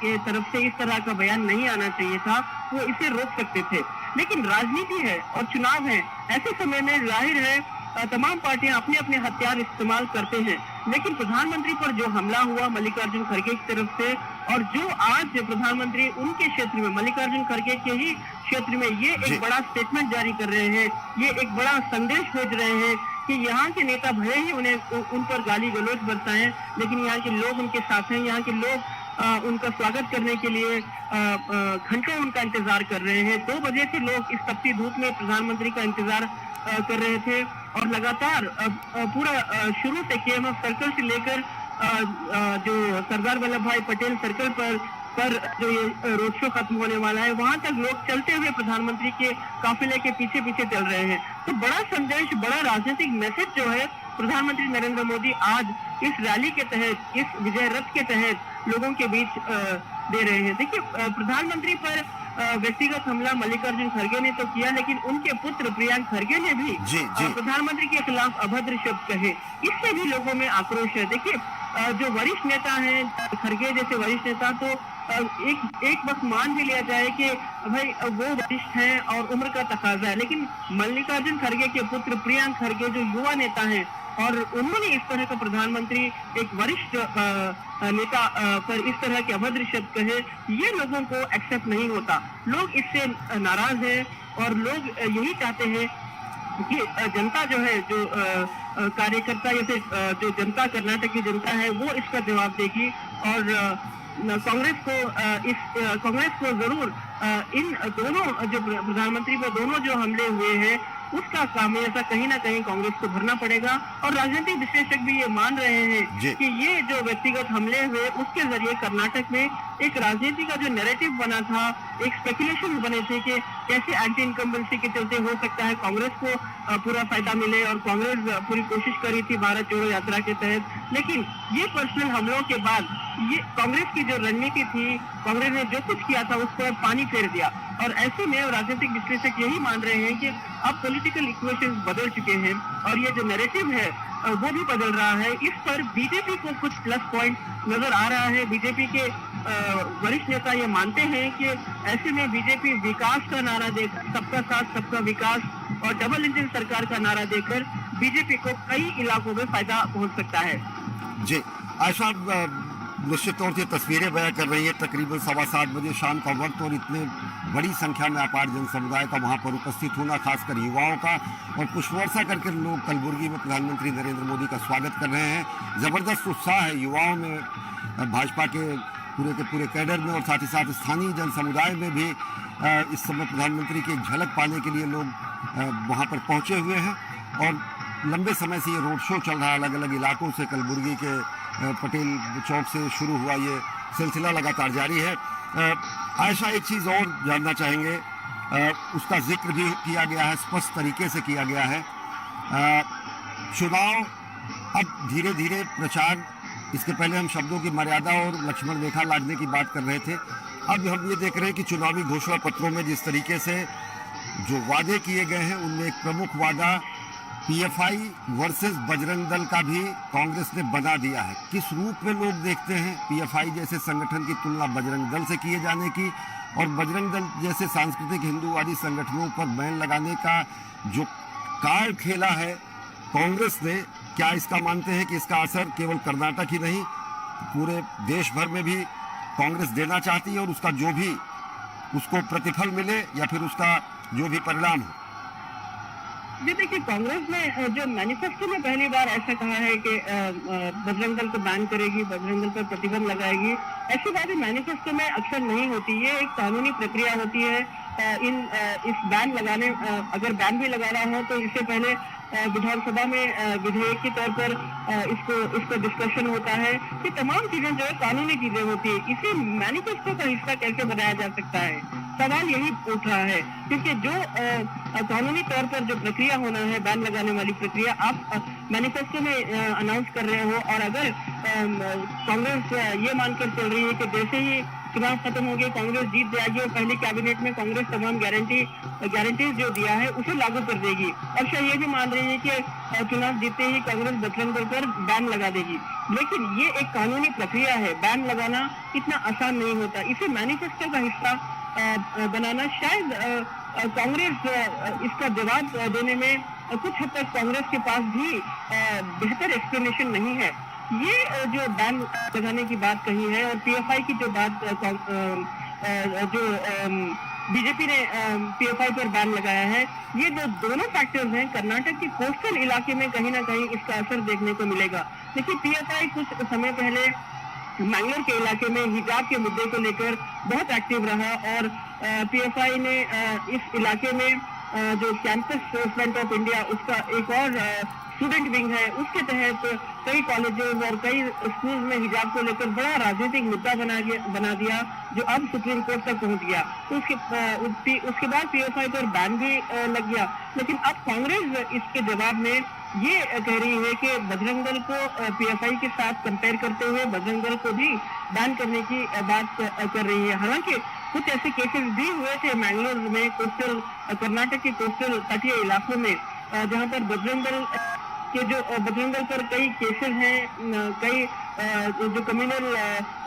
के तरफ से इस तरह का बयान नहीं आना चाहिए था, वो इसे रोक सकते थे। लेकिन राजनीति है और चुनाव है, ऐसे समय में जाहिर है तमाम पार्टियां अपने अपने हथियार इस्तेमाल करते हैं। लेकिन प्रधानमंत्री पर जो हमला हुआ मल्लिकार्जुन खड़गे की तरफ से, और जो आज प्रधानमंत्री उनके क्षेत्र में, मल्लिकार्जुन खड़गे के ही क्षेत्र में, ये एक बड़ा स्टेटमेंट जारी कर रहे हैं, ये एक बड़ा संदेश भेज रहे हैं कि यहाँ के नेता भले ही उन पर गाली गलौज बरसाएं, लेकिन यहाँ के लोग उनके साथ हैं। यहाँ के लोग उनका स्वागत करने के लिए घंटों उनका इंतजार कर रहे हैं। 2 बजे से लोग इस तपती धूप में प्रधानमंत्री का इंतजार कर रहे थे और लगातार पूरा शुरू से केएमएफ सर्कल से लेकर जो सरदार वल्लभ भाई पटेल सर्कल पर जो ये रोड शो खत्म होने वाला है, वहां तक लोग चलते हुए प्रधानमंत्री के काफिले के पीछे पीछे चल रहे हैं। तो बड़ा संदेश, बड़ा राजनीतिक मैसेज जो है प्रधानमंत्री नरेंद्र मोदी आज इस रैली के तहत, इस विजय रथ के तहत लोगों के बीच दे रहे हैं। देखिए, प्रधानमंत्री पर व्यक्तिगत हमला मल्लिकार्जुन खड़गे ने तो किया, लेकिन उनके पुत्र प्रियांक खड़गे ने भी प्रधानमंत्री के खिलाफ अभद्र शब्द कहे। इससे भी लोगों में आक्रोश है। देखिए, जो वरिष्ठ नेता हैं, खड़गे जैसे वरिष्ठ नेता, तो एक वक्त मान भी लिया जाए कि भाई वो वरिष्ठ हैं और उम्र का तकाजा है, लेकिन मल्लिकार्जुन खड़गे के पुत्र प्रियांक खड़गे जो युवा नेता हैं और उन्होंने इस तरह का प्रधानमंत्री एक वरिष्ठ नेता पर इस तरह के अभद्र शब्द कहे, ये लोगों को एक्सेप्ट नहीं होता। लोग इससे नाराज हैं और लोग यही चाहते हैं कि जनता जो है, जो कार्यकर्ता या फिर जो जनता, कर्नाटक की जनता है, वो इसका जवाब देगी और कांग्रेस को जरूर इन दोनों जो प्रधानमंत्री पर दोनों जो हमले हुए हैं उसका खामियाजा कहीं ना कहीं कांग्रेस को भरना पड़ेगा। और राजनीतिक विश्लेषक भी ये मान रहे हैं कि ये जो व्यक्तिगत हमले हुए उसके जरिए कर्नाटक में एक राजनीति का जो नैरेटिव बना था, एक स्पेकुलेशन बने थे कि कैसे एंटी इनकम्बेंसी के चलते हो सकता है कांग्रेस को पूरा फायदा मिले, और कांग्रेस पूरी कोशिश करी थी भारत जोड़ो यात्रा के तहत। लेकिन ये पर्सनल हमलों के बाद ये कांग्रेस की जो रणनीति थी, कांग्रेस ने जो कुछ किया था उस पर पानी फेर दिया। और ऐसे में राजनीतिक विश्लेषक यही मान रहे हैं कि अब पॉलिटिकल इक्वेशंस बदल चुके हैं और ये जो नैरेटिव है वो भी बदल रहा है। इस पर बीजेपी को कुछ प्लस पॉइंट नजर आ रहा है। बीजेपी के वरिष्ठ नेता ये मानते हैं कि ऐसे में बीजेपी विकास का नारा देकर, सबका साथ सबका विकास और डबल इंजन सरकार का नारा देकर बीजेपी को कई इलाकों में फायदा पहुंच सकता है। जी आशा, निश्चित तौर से तस्वीरें बयां कर रही है। तकरीबन 7:15 बजे शाम का वक्त और इतने बड़ी संख्या में अपार जन समुदाय का वहां पर उपस्थित होना, खासकर युवाओं का, और पुष्पवर्षा करके लोग कलबुर्गी में प्रधानमंत्री नरेंद्र मोदी का स्वागत कर रहे हैं। जबरदस्त उत्साह है युवाओं में, भाजपा के पूरे कैडर में, और साथ ही साथ स्थानीय जन समुदाय में भी इस समय प्रधानमंत्री की झलक पाने के लिए लोग वहाँ पर पहुँचे हुए हैं। और लंबे समय से ये रोड शो चल रहा है अलग अलग इलाकों से। कलबुर्गी के पटेल चौक से शुरू हुआ ये सिलसिला लगातार जारी है। आयशा, एक चीज़ और जानना चाहेंगे, उसका जिक्र भी किया गया है, स्पष्ट तरीके से किया गया है। चुनाव अब धीरे धीरे प्रचार, इसके पहले हम शब्दों की मर्यादा और लक्ष्मण रेखा लागने की बात कर रहे थे, अब हम ये देख रहे हैं कि चुनावी घोषणा पत्रों में जिस तरीके से जो वादे किए गए हैं उनमें एक प्रमुख वादा पीएफआई वर्सेस बजरंग दल का भी कांग्रेस ने बना दिया है। किस रूप में लोग देखते हैं पीएफआई जैसे संगठन की तुलना बजरंग दल से किए जाने की, और बजरंग दल जैसे सांस्कृतिक हिंदूवादी संगठनों पर बैन लगाने का जो कार्ड खेला है कांग्रेस ने, क्या इसका मानते हैं कि इसका असर केवल कर्नाटक ही नहीं पूरे देश भर में भी कांग्रेस देना चाहती है, और उसका जो भी उसको प्रतिफल मिले या फिर उसका जो भी परिणाम हो? जी देखिए, कांग्रेस ने जो मैनिफेस्टो में पहली बार ऐसा कहा है कि बजरंग दल को बैन करेगी, बजरंग दल पर प्रतिबंध लगाएगी, ऐसी बातें मैनिफेस्टो में अक्सर नहीं होती। ये एक कानूनी प्रक्रिया होती है। इस बैन लगाने, अगर बैन भी लगाना हो तो इससे पहले विधानसभा में विधेयक के तौर पर इसका डिस्कशन होता है। ये तमाम चीजें जो है कानूनी चीजें होती है। इसे मैनिफेस्टो का हिस्सा कैसे बनाया जा सकता है, सवाल यही उठ रहा है। क्योंकि जो कानूनी तौर पर जो प्रक्रिया होना है, बैन लगाने वाली प्रक्रिया, आप मैनिफेस्टो में अनाउंस कर रहे हो, और अगर कांग्रेस ये मानकर चल रही है कि जैसे ही चुनाव खत्म हो गए कांग्रेस जीत जाएगी और पहली कैबिनेट में कांग्रेस तमाम गारंटीज जो दिया है उसे लागू कर देगी, और शायद ये भी मान रही है कि चुनाव जीतते ही कांग्रेस बजरंग दल पर बैन लगा देगी। लेकिन ये एक कानूनी प्रक्रिया है, बैन लगाना इतना आसान नहीं होता। इसे मैनिफेस्टो का हिस्सा बनाना, शायद कांग्रेस इसका जवाब देने में कुछ हद तक कांग्रेस के पास भी बेहतर एक्सप्लेनेशन नहीं है। ये जो बैन लगाने की बात कही है और पीएफआई की जो बात, जो बीजेपी ने पीएफआई पर बैन लगाया है, ये जो दोनों फैक्टर्स हैं, कर्नाटक के कोस्टल इलाके में कहीं ना कहीं इसका असर देखने को मिलेगा। देखिए, पीएफआई कुछ समय पहले मैंगलोर के इलाके में हिजाब के मुद्दे को लेकर बहुत एक्टिव रहा, और पीएफआई ने इस इलाके में जो कैंपस फ्रंट ऑफ इंडिया, उसका एक और स्टूडेंट विंग है, उसके तहत कई कॉलेजेस और कई स्कूल में हिजाब को लेकर बड़ा राजनीतिक मुद्दा बना दिया, जो अब सुप्रीम कोर्ट तक पहुंच गया। तो उसके बाद पीएफआई पर बैन भी लग गया। लेकिन अब कांग्रेस इसके जवाब में ये कह रही है कि बजरंग दल को पीएफआई के साथ कंपेयर करते हुए बजरंग दल को भी बैन करने की बात कर रही है। हालांकि कुछ ऐसे केसेस भी हुए थे मैंगलोर में, कोस्टल कर्नाटक के कोस्टल तटीय इलाकों में, जहां पर बजरंग दल पर कई केसेस हैं, कई जो कम्युनल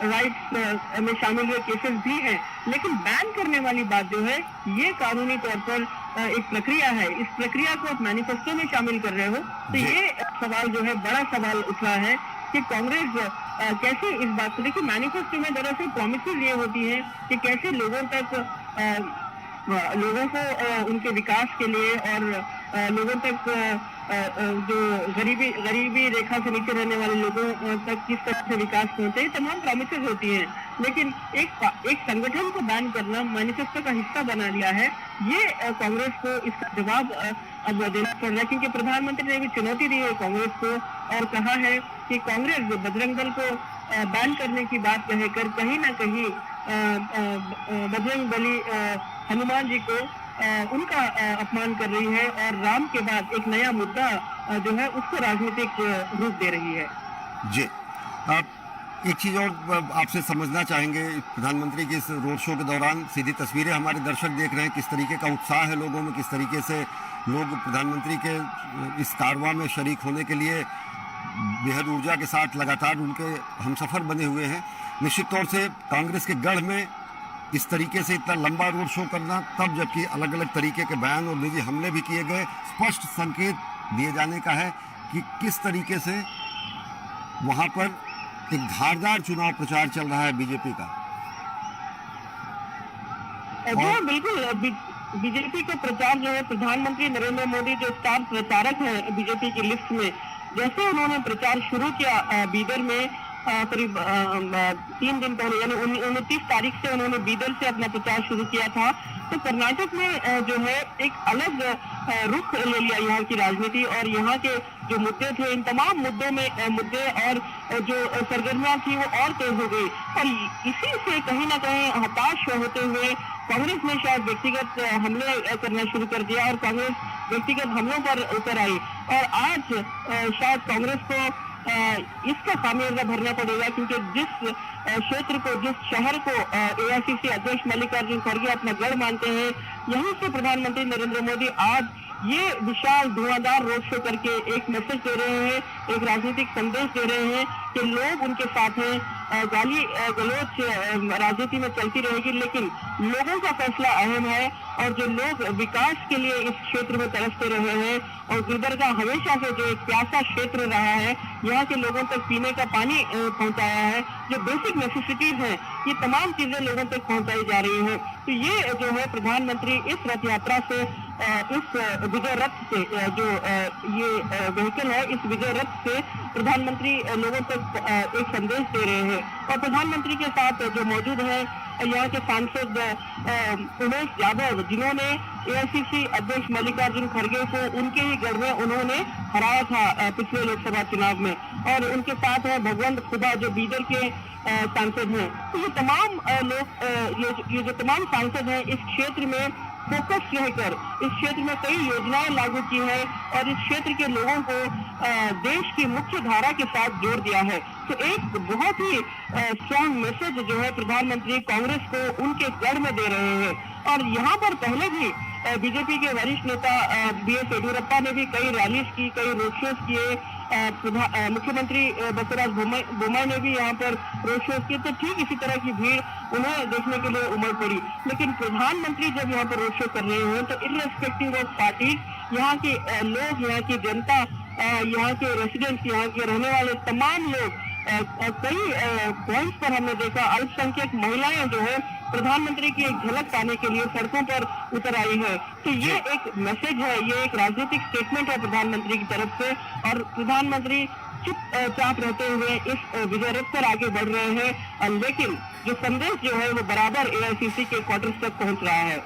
राइट्स में शामिल हुए केसेस भी हैं, लेकिन बैन करने वाली बात जो है ये कानूनी तौर पर एक प्रक्रिया है। इस प्रक्रिया को आप मैनिफेस्टो में शामिल कर रहे हो, तो ये सवाल जो है बड़ा सवाल उठ रहा है कि कांग्रेस कैसे इस बात को, देखिए मैनिफेस्टो में दरअसल प्रॉमिसेस ये होती हैं कि कैसे लोगों को उनके विकास के लिए और लोगों तक जो गरीबी रेखा से नीचे रहने वाले लोगों तक किस तरह से विकास पहुंचे, ये तमाम प्रॉमिसेस होती हैं। लेकिन एक संगठन को बैन करना मैनिफेस्टो का हिस्सा बना लिया है, ये कांग्रेस को इसका जवाब अब देना पड़ रहा है, क्योंकि प्रधानमंत्री ने भी चुनौती दी है कांग्रेस को और कहा है कि कांग्रेस बजरंग दल को बैन करने की बात कहकर कहीं ना कहीं बजरंग बली हनुमान जी को उनका अपमान कर रही है और राम के बाद एक नया मुद्दा जो है उसको राजनीतिक रूप दे रही है। जी, आप एक चीज़ और आपसे समझना चाहेंगे, प्रधानमंत्री के इस रोड शो के दौरान सीधी तस्वीरें हमारे दर्शक देख रहे हैं, किस तरीके का उत्साह है लोगों में, किस तरीके से लोग प्रधानमंत्री के इस कारवां में शरीक होने के लिए बेहद ऊर्जा के साथ लगातार उनके हमसफर बने हुए हैं। निश्चित तौर से कांग्रेस के गढ़ में इस तरीके से इतना लंबा रोड शो करना, तब जबकि अलग अलग तरीके के बयान और निजी हमले भी किए गए, स्पष्ट संकेत दिए जाने का है कि किस तरीके से वहां पर एक धारदार चुनाव प्रचार चल रहा है बीजेपी का। बिल्कुल, बीजेपी का प्रचार जो है, प्रधानमंत्री नरेंद्र मोदी जो स्टार प्रचारक है बीजेपी की लिस्ट में, जैसे उन्होंने प्रचार शुरू किया बीदर में करीब 3 दिन पहले यानी 29 तारीख से उन्होंने बीदर से अपना प्रचार शुरू किया था, तो कर्नाटक में जो है एक अलग रुख ले लिया यहाँ की राजनीति और यहाँ के जो मुद्दे थे, इन तमाम मुद्दे और जो सरगर्मियां थी वो और तेज हो गई और इसी से कहीं ना कहीं हताश होते हुए कांग्रेस ने शायद व्यक्तिगत हमले करना शुरू कर दिया और कांग्रेस व्यक्तिगत हमलों पर उतर आई और आज शायद कांग्रेस को इसका खामियाजा भरना पड़ेगा, क्योंकि जिस क्षेत्र को, जिस शहर को एआईसीसी अध्यक्ष मल्लिकार्जुन खड़गे अपना गढ़ मानते हैं, यहीं से प्रधानमंत्री नरेंद्र मोदी आज ये विशाल धुआंधार रोड शो करके एक मैसेज दे रहे हैं, एक राजनीतिक संदेश दे रहे हैं कि लोग उनके साथ हैं। गाली गलौज राजनीति में चलती रहेगी, लेकिन लोगों का फैसला अहम है और जो लोग विकास के लिए इस क्षेत्र में तरसते रहे हैं और गुलबर्गा हमेशा से जो एक प्यासा क्षेत्र रहा है, यहाँ के लोगों तक पीने का पानी पहुँचाया है, जो बेसिक नेसेसिटीज हैं, ये तमाम चीजें लोगों तक पहुँचाई जा रही हैं। तो ये जो है प्रधानमंत्री इस रथ यात्रा से, इस विजय रथ से, जो ये व्हीकल है, इस विजय रथ से प्रधानमंत्री लोगों तक एक संदेश दे रहे हैं और प्रधानमंत्री के साथ जो मौजूद है यहाँ के सांसद उमेश यादव, जिन्होंने एआईसीसी अध्यक्ष मल्लिकार्जुन खड़गे को उनके ही गढ़ में उन्होंने हराया था पिछले लोकसभा चुनाव में, और उनके साथ है भगवंत खुदा जो बीदर के सांसद हैं। तो ये तमाम लोग, ये जो तमाम सांसद हैं इस क्षेत्र में फोकस रहकर इस क्षेत्र में कई योजनाएं लागू की है और इस क्षेत्र के लोगों को देश की मुख्य धारा के साथ जोड़ दिया है। तो एक बहुत ही स्ट्रॉन्ग मैसेज जो है प्रधानमंत्री कांग्रेस को उनके गढ़ में दे रहे हैं। और यहाँ पर पहले भी बीजेपी के वरिष्ठ नेता बीएस येडियुरप्पा ने भी कई रैलीज की, कई रोड शोज किए, मुख्यमंत्री बसवराज बोम्मई ने भी यहाँ पर रोड शो किए, तो ठीक इसी तरह की भीड़ उन्हें देखने के लिए उमड़ पड़ी। लेकिन प्रधानमंत्री जब यहाँ पर रोड शो कर रहे हैं तो इर्रेस्पेक्टिव ऑफ पार्टी, यहाँ के लोग, यहाँ की जनता, यहाँ के रेसिडेंट्स, यहाँ के रहने वाले तमाम लोग, कई पॉइंट्स पर हमने देखा अल्पसंख्यक महिलाएं जो है प्रधानमंत्री की एक झलक पाने के लिए सड़कों पर उतर आई है। तो ये एक मैसेज है, ये एक राजनीतिक स्टेटमेंट है प्रधानमंत्री की तरफ से और प्रधानमंत्री चुपचाप रहते हुए इस विजय रथ पर आगे बढ़ रहे हैं, लेकिन जो संदेश जो है वो बराबर एआईसीसी के क्वार्टर्स तक पहुंच रहा है।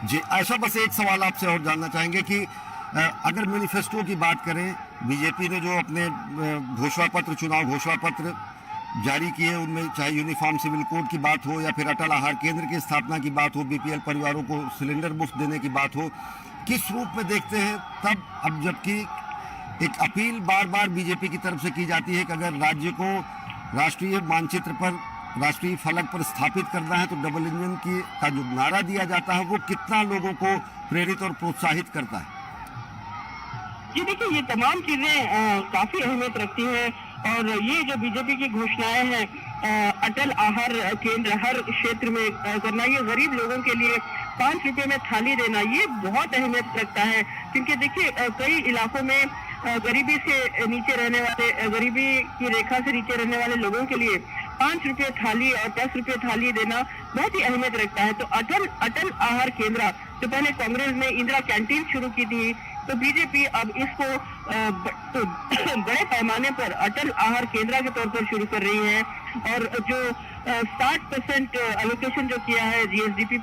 जी आयशा, बस एक सवाल आपसे और जानना चाहेंगे कि अगर मैनिफेस्टो की बात करें, बीजेपी ने जो अपने घोषणा पत्र, चुनाव घोषणा पत्र जारी किए, उनमें चाहे यूनिफॉर्म सिविल कोड की बात हो या फिर अटल आहार केंद्र की स्थापना की बात हो, बीपीएल परिवारों को सिलेंडर मुफ्त देने की बात हो, किस रूप में देखते हैं तब, अब जबकि एक अपील बार बार बीजेपी की तरफ से की जाती है कि अगर राज्य को राष्ट्रीय मानचित्र पर, राष्ट्रीय फलक पर स्थापित करना है तो डबल इंजन का जो नारा दिया जाता है वो कितना लोगों को प्रेरित और प्रोत्साहित करता है? जी देखिए, ये तमाम चीजें काफी अहमियत रखती हैं और ये जो बीजेपी की घोषणाएं हैं अटल आहार केंद्र हर क्षेत्र में करना, ये गरीब लोगों के लिए 5 रुपए में थाली देना, ये बहुत अहमियत रखता है। क्योंकि देखिए कई इलाकों में गरीबी से नीचे रहने वाले, गरीबी की रेखा से नीचे रहने वाले लोगों के लिए 5 रुपए थाली और 10 रुपए थाली देना बहुत ही अहमियत रखता है। तो अटल आहार केंद्र जो पहले कांग्रेस ने इंदिरा कैंटीन शुरू की थी, तो बीजेपी अब इसको बड़े पैमाने पर अटल आहार केंद्र के तौर पर शुरू कर रही है। और जो 60% एलोकेशन जो किया है जीएसडीपी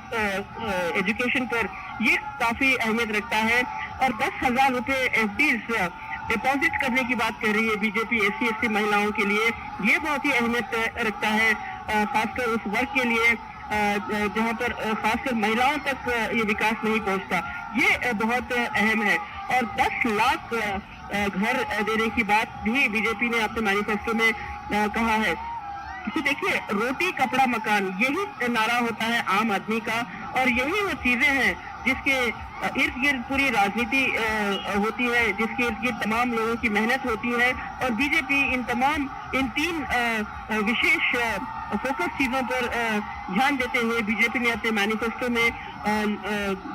एजुकेशन पर, ये काफी अहमियत रखता है। और 10,000 रुपए एफडीज डिपॉजिट करने की बात कर रही है बीजेपी SC/ST महिलाओं के लिए, ये बहुत ही अहमियत रखता है, खासकर उस वर्ग के लिए जहां पर खासकर महिलाओं तक ये विकास नहीं पहुंचता, ये बहुत अहम है। और 10 लाख घर देने की बात भी बीजेपी ने अपने मैनिफेस्टो में कहा है। तो देखिए रोटी कपड़ा मकान, यही नारा होता है आम आदमी का, और यही वो चीजें हैं जिसके इर्द गिर्द पूरी राजनीति होती है, जिसके इर्द गिर्द तमाम लोगों की मेहनत होती है। और बीजेपी इन 3 विशेष फोकस चीजों पर ध्यान देते हुए बीजेपी ने अपने मैनिफेस्टो में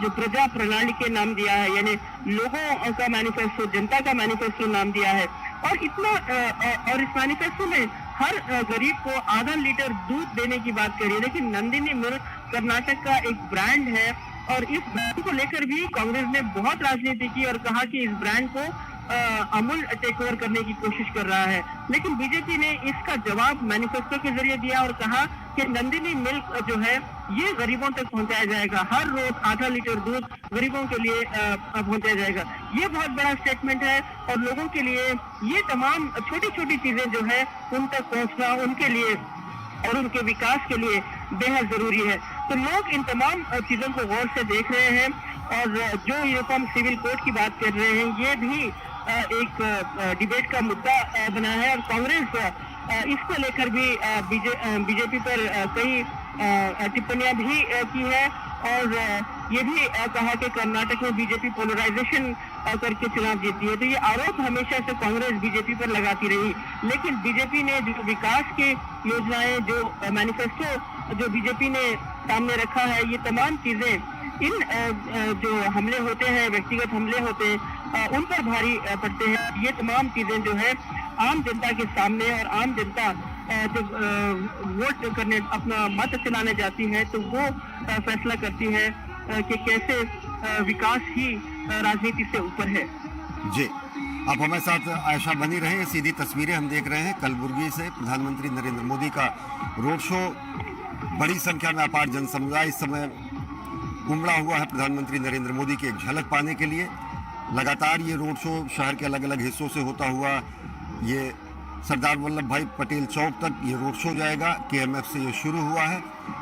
जो प्रजा प्रणाली के नाम दिया है, यानी लोगों का मैनिफेस्टो, जनता का मैनिफेस्टो नाम दिया है। और इस मैनिफेस्टो में हर गरीब को आधा लीटर दूध देने की बात करी है। लेकिन नंदिनी मिल्क कर्नाटक का एक ब्रांड है, और इस ब्रांड को लेकर भी कांग्रेस ने बहुत राजनीति की और कहा कि इस ब्रांड को अमूल टेक ओवर करने की कोशिश कर रहा है। लेकिन बीजेपी ने इसका जवाब मैनिफेस्टो के जरिए दिया और कहा कि नंदिनी मिल्क जो है ये गरीबों तक पहुंचाया जाएगा, हर रोज आधा लीटर दूध गरीबों के लिए पहुंचाया जाएगा। ये बहुत बड़ा स्टेटमेंट है, और लोगों के लिए ये तमाम छोटी छोटी चीजें जो है उन तक पहुंचना उनके लिए और उनके विकास के लिए बेहद जरूरी है। तो लोग इन तमाम चीजों को गौर से देख रहे हैं। और जो यूनिफॉर्म सिविल कोड की बात कर रहे हैं, ये भी एक डिबेट का मुद्दा बना है। और कांग्रेस इसको लेकर भी बीजेपी पर कई टिप्पणियां भी की है, और ये भी कहा कि कर्नाटक में बीजेपी पोलराइजेशन करके चुनाव जीती है। तो ये आरोप हमेशा से कांग्रेस बीजेपी पर लगाती रही। लेकिन बीजेपी ने जो विकास की योजनाएं, जो मैनिफेस्टो जो बीजेपी ने सामने रखा है, ये तमाम चीजें इन जो हमले होते हैं, व्यक्तिगत हमले होते हैं, उन पर भारी पड़ते हैं। ये तमाम चीजें जो है आम जनता के सामने, और आम जनता जब वोट करने अपना मत चलाने जाती है तो वो फैसला करती है कि कैसे विकास ही राजनीति से ऊपर है। जी, आप हमारे साथ आयशा बनी रहे। सीधी तस्वीरें हम देख रहे हैं कलबुर्गी से प्रधानमंत्री नरेंद्र मोदी का रोड शो। बड़ी संख्या में अपार जन समुदाय इस समय उमड़ा हुआ है प्रधानमंत्री नरेंद्र मोदी की एक झलक पाने के लिए। लगातार ये रोड शो शहर के अलग अलग हिस्सों से होता हुआ ये सरदार वल्लभ भाई पटेल चौक तक ये रोड शो जाएगा। KMF से ये शुरू हुआ है,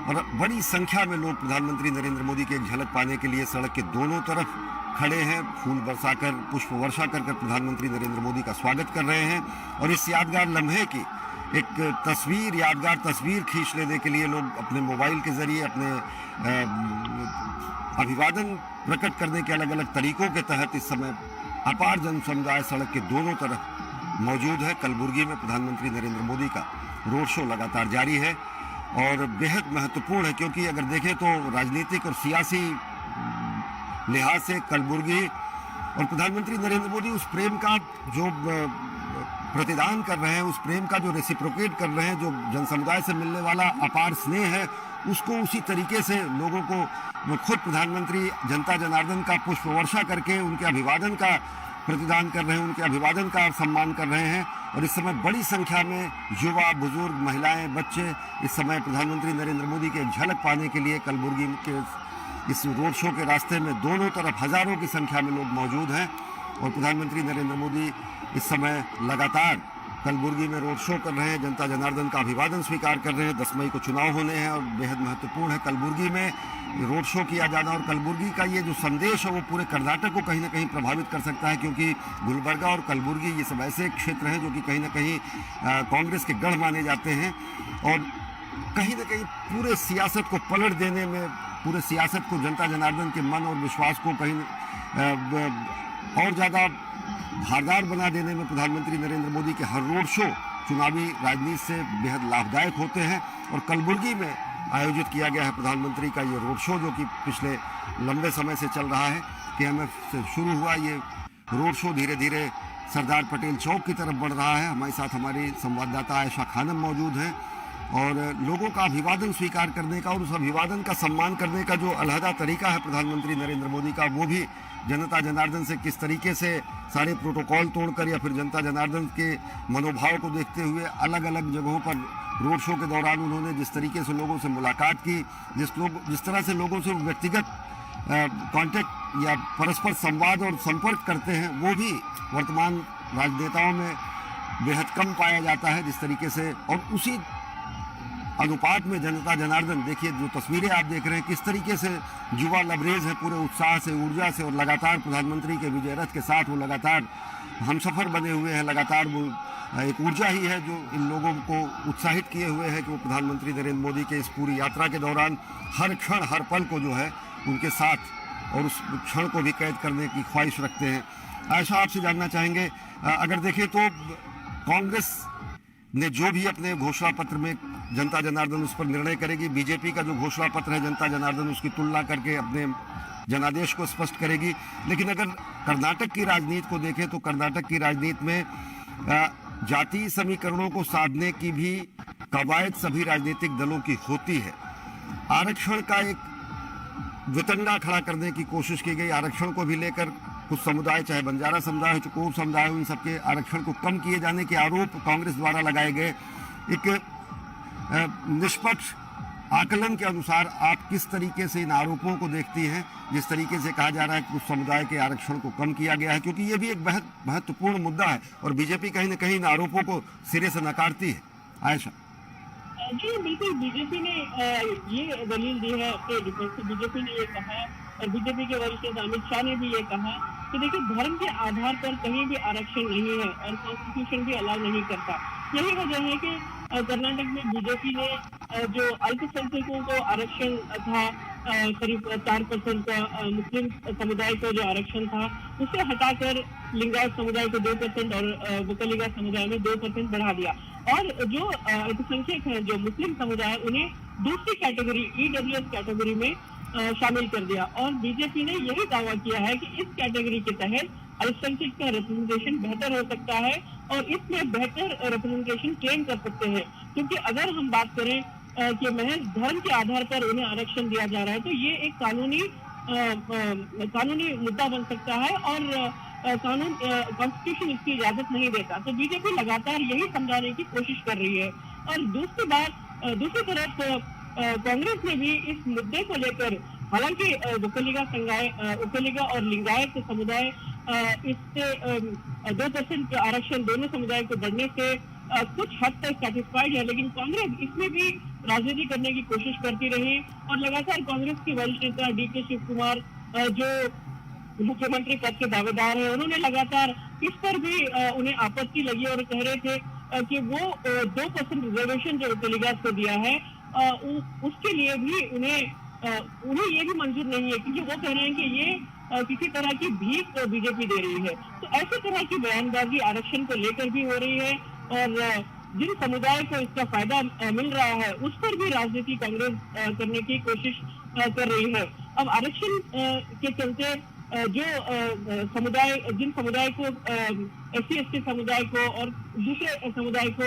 और बड़ी संख्या में लोग प्रधानमंत्री नरेंद्र मोदी की एक झलक पाने के लिए सड़क के दोनों तरफ खड़े हैं, फूल बरसाकर, पुष्प वर्षा कर प्रधानमंत्री नरेंद्र मोदी का स्वागत कर रहे हैं। और इस यादगार लम्हे की एक यादगार तस्वीर खींच लेने के लिए लोग अपने मोबाइल के जरिए अपने अभिवादन प्रकट करने के अलग अलग तरीकों के तहत इस समय अपार जन समुदाय सड़क के दोनों तरफ मौजूद है। कलबुर्गी में प्रधानमंत्री नरेंद्र मोदी का रोड शो लगातार जारी है, और बेहद महत्वपूर्ण है, क्योंकि अगर देखें तो राजनीतिक और सियासी लिहाज से कलबुर्गी और प्रधानमंत्री नरेंद्र मोदी उस प्रेम का जो प्रतिदान कर रहे हैं, उस प्रेम का जो रेसिप्रोकेट कर रहे हैं, जो जन समुदाय से मिलने वाला अपार स्नेह है, उसको उसी तरीके से लोगों को खुद प्रधानमंत्री जनता जनार्दन का पुष्प वर्षा करके उनके अभिवादन का प्रतिदान कर रहे हैं, उनके अभिवादन का सम्मान कर रहे हैं। और इस समय बड़ी संख्या में युवा, बुजुर्ग, महिलाएं, बच्चे इस समय प्रधानमंत्री नरेंद्र मोदी की एक झलक पाने के लिए कलबुर्गी के इस रोड शो के रास्ते में दोनों तरफ हजारों की संख्या में लोग मौजूद हैं। और प्रधानमंत्री नरेंद्र मोदी इस समय लगातार कलबुर्गी में रोड शो कर रहे हैं, जनता जनार्दन का अभिवादन स्वीकार कर रहे हैं। 10 मई को चुनाव होने हैं, और बेहद महत्वपूर्ण है कलबुर्गी में रोड शो किया जाना। और कलबुर्गी का ये जो संदेश है वो पूरे कर्नाटक को कहीं ना कहीं प्रभावित कर सकता है, क्योंकि गुलबर्गा और कलबुर्गी ये सब ऐसे क्षेत्र हैं जो कि कहीं ना कहीं कांग्रेस के गढ़ माने जाते हैं, और कहीं ना कहीं पूरे सियासत को पलट देने में, पूरे सियासत को, जनता जनार्दन के मन और विश्वास को कहीं और ज़्यादा धारदार बना देने में प्रधानमंत्री नरेंद्र मोदी के हर रोड शो चुनावी राजनीति से बेहद लाभदायक होते हैं। और कलबुर्गी में आयोजित किया गया है प्रधानमंत्री का ये रोड शो, जो कि पिछले लंबे समय से चल रहा है। KMF से शुरू हुआ ये रोड शो धीरे धीरे सरदार पटेल चौक की तरफ बढ़ रहा है। हमारे साथ हमारी संवाददाता आयशा खानम मौजूद हैं और लोगों का अभिवादन स्वीकार करने का और उस अभिवादन का सम्मान करने का जो अलहदा तरीका है प्रधानमंत्री नरेंद्र मोदी का, वो भी जनता जनार्दन से किस तरीके से सारे प्रोटोकॉल तोड़कर या फिर जनता जनार्दन के मनोभाव को देखते हुए अलग अलग जगहों पर रोड शो के दौरान उन्होंने जिस तरीके से लोगों से मुलाकात की, जिस तरह से लोगों से व्यक्तिगत कांटेक्ट या परस्पर संवाद और संपर्क करते हैं, वो भी वर्तमान राजनेताओं में बेहद कम पाया जाता है जिस तरीके से। और उसी अनुपात में जनता जनार्दन, देखिए जो तस्वीरें आप देख रहे हैं किस तरीके से युवा लबरेज है पूरे उत्साह से, ऊर्जा से, और लगातार प्रधानमंत्री के विजय रथ के साथ वो लगातार हमसफर बने हुए हैं। लगातार वो एक ऊर्जा ही है जो इन लोगों को उत्साहित किए हुए है कि वो प्रधानमंत्री नरेंद्र मोदी के इस पूरी यात्रा के दौरान हर क्षण हर पल को जो है उनके साथ और उस क्षण को भी कैद करने की ख्वाहिश रखते हैं। आयशा, आपसे जानना चाहेंगे, अगर देखें तो कांग्रेस ने जो भी अपने घोषणा पत्र में जनता जनार्दन उस पर निर्णय करेगी, बीजेपी का जो घोषणा पत्र है जनता जनार्दन उसकी तुलना करके अपने जनादेश को स्पष्ट करेगी। लेकिन अगर कर्नाटक की राजनीति को देखें तो कर्नाटक की राजनीति में जातीय समीकरणों को साधने की भी कवायद सभी राजनीतिक दलों की होती है। आरक्षण का एक वितंडा खड़ा करने की कोशिश की गई। आरक्षण को भी लेकर कुछ समुदाय, चाहे बंजारा समुदाय हो, चकोर समुदाय हो, इन सबके आरक्षण को कम किए जाने के आरोप कांग्रेस द्वारा लगाए गए। एक निष्पक्ष आकलन के अनुसार आप किस तरीके से इन आरोपों को देखती हैं, जिस तरीके से कहा जा रहा है कि कुछ समुदाय के आरक्षण को कम किया गया है, क्योंकि ये भी एक बेहद महत्वपूर्ण मुद्दा है और बीजेपी कहीं न कहीं इन आरोपों को सिरे से नकारती है। आयशा जी बिल्कुल, बीजेपी ने ये दलील दी है अपने डिफेंस से। बीजेपी ने ये कहा और बीजेपी के वरिष्ठ नेता अमित शाह ने भी ये कहा कि देखिए धर्म के आधार पर कहीं भी आरक्षण नहीं है और कॉन्स्टिट्यूशन भी अलाउ नहीं करता। यही वजह है कि कर्नाटक में बीजेपी ने जो अल्पसंख्यकों को आरक्षण था, करीब 4% का मुस्लिम समुदाय को जो आरक्षण था उसे हटाकर लिंगायत समुदाय को 2% और वकलिगा समुदाय में 2% बढ़ा दिया। और जो अल्पसंख्यक है, जो मुस्लिम समुदाय, उन्हें दूसरी कैटेगरी EWS कैटेगरी में शामिल कर दिया। और बीजेपी ने यही दावा किया है कि इस कैटेगरी के तहत अल्पसंख्यक का रिप्रेजेंटेशन बेहतर हो सकता है और इसमें बेहतर रिप्रेजेंटेशन क्लेम कर सकते हैं। क्योंकि अगर हम बात करें कि महज धर्म के आधार पर उन्हें आरक्षण दिया जा रहा है तो ये एक कानूनी मुद्दा बन सकता है और कॉन्स्टिट्यूशन इसकी इजाजत नहीं देता। तो बीजेपी लगातार यही समझाने की कोशिश कर रही है। और दूसरी तरफ कांग्रेस ने भी इस मुद्दे को लेकर, हालांकि वकलिगा और लिंगायत समुदाय इससे 2% आरक्षण दोनों समुदाय को बढ़ने से कुछ हद तक सेटिस्फाइड है, लेकिन कांग्रेस इसमें भी राजनीति करने की कोशिश करती रही। और लगातार कांग्रेस के वरिष्ठ नेता DK शिव कुमार, जो मुख्यमंत्री पद के दावेदार है, उन्होंने लगातार इस पर भी उन्हें आपत्ति लगी और कह रहे थे कि वो 2% रिजर्वेशन जो वकलिगा को दिया है उसके लिए भी उन्हें ये भी मंजूर नहीं है, क्योंकि वो कह रहे हैं कि ये किसी तरह की भीख बीजेपी दे रही है। तो ऐसे तरह की बयानबाजी आरक्षण को लेकर भी हो रही है और जिन समुदाय को इसका फायदा मिल रहा है उस पर भी राजनीति कांग्रेस करने की कोशिश कर रही है। अब आरक्षण के चलते जिन समुदाय को SC/ST समुदाय को और दूसरे समुदाय को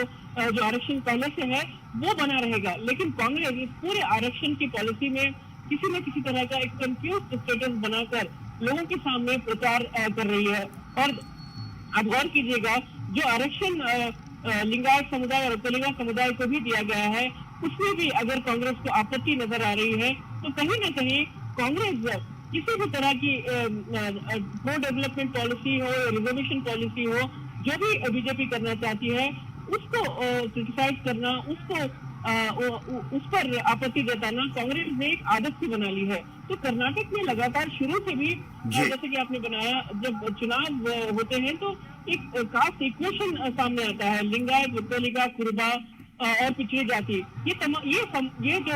जो आरक्षण पहले से है वो बना रहेगा, लेकिन कांग्रेस इस पूरे आरक्षण की पॉलिसी में किसी न किसी तरह का एक कंफ्यूज स्टेटस बनाकर लोगों के सामने प्रचार कर रही है। और आप गौर कीजिएगा, जो आरक्षण लिंगायत समुदाय और वकलिगा समुदाय को भी दिया गया है उसमें भी अगर कांग्रेस को आपत्ति नजर आ रही है तो कहीं न कहीं कांग्रेस किसी भी तरह की प्रो डेवलपमेंट पॉलिसी हो, रिजर्वेशन पॉलिसी हो, जो भी बीजेपी करना चाहती है उसको क्रिटिसाइज करना, उस पर आपत्ति जताना कांग्रेस ने एक आदत सी बना ली है। तो कर्नाटक में लगातार शुरू से भी जैसे कि आपने बनाया, जब चुनाव होते हैं तो एक कास्ट इक्वेशन सामने आता है, लिंगायत, वकलिगा, कुर्बा और पिछड़ी जाति, ये जो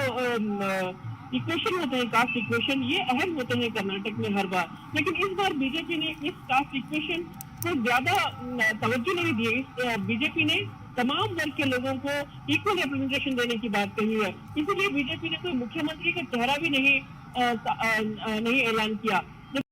इक्वेशन होते हैं, कास्ट इक्वेशन, ये अहम होते हैं कर्नाटक में हर बार। लेकिन इस बार बीजेपी ने इस कास्ट इक्वेशन को ज्यादा तवज्जो नहीं दी। बीजेपी ने तमाम वर्ग के लोगों को इक्वल रिप्रेजेंटेशन देने की बात कही है। इसीलिए बीजेपी ने कोई मुख्यमंत्री का चेहरा भी नहीं ऐलान किया।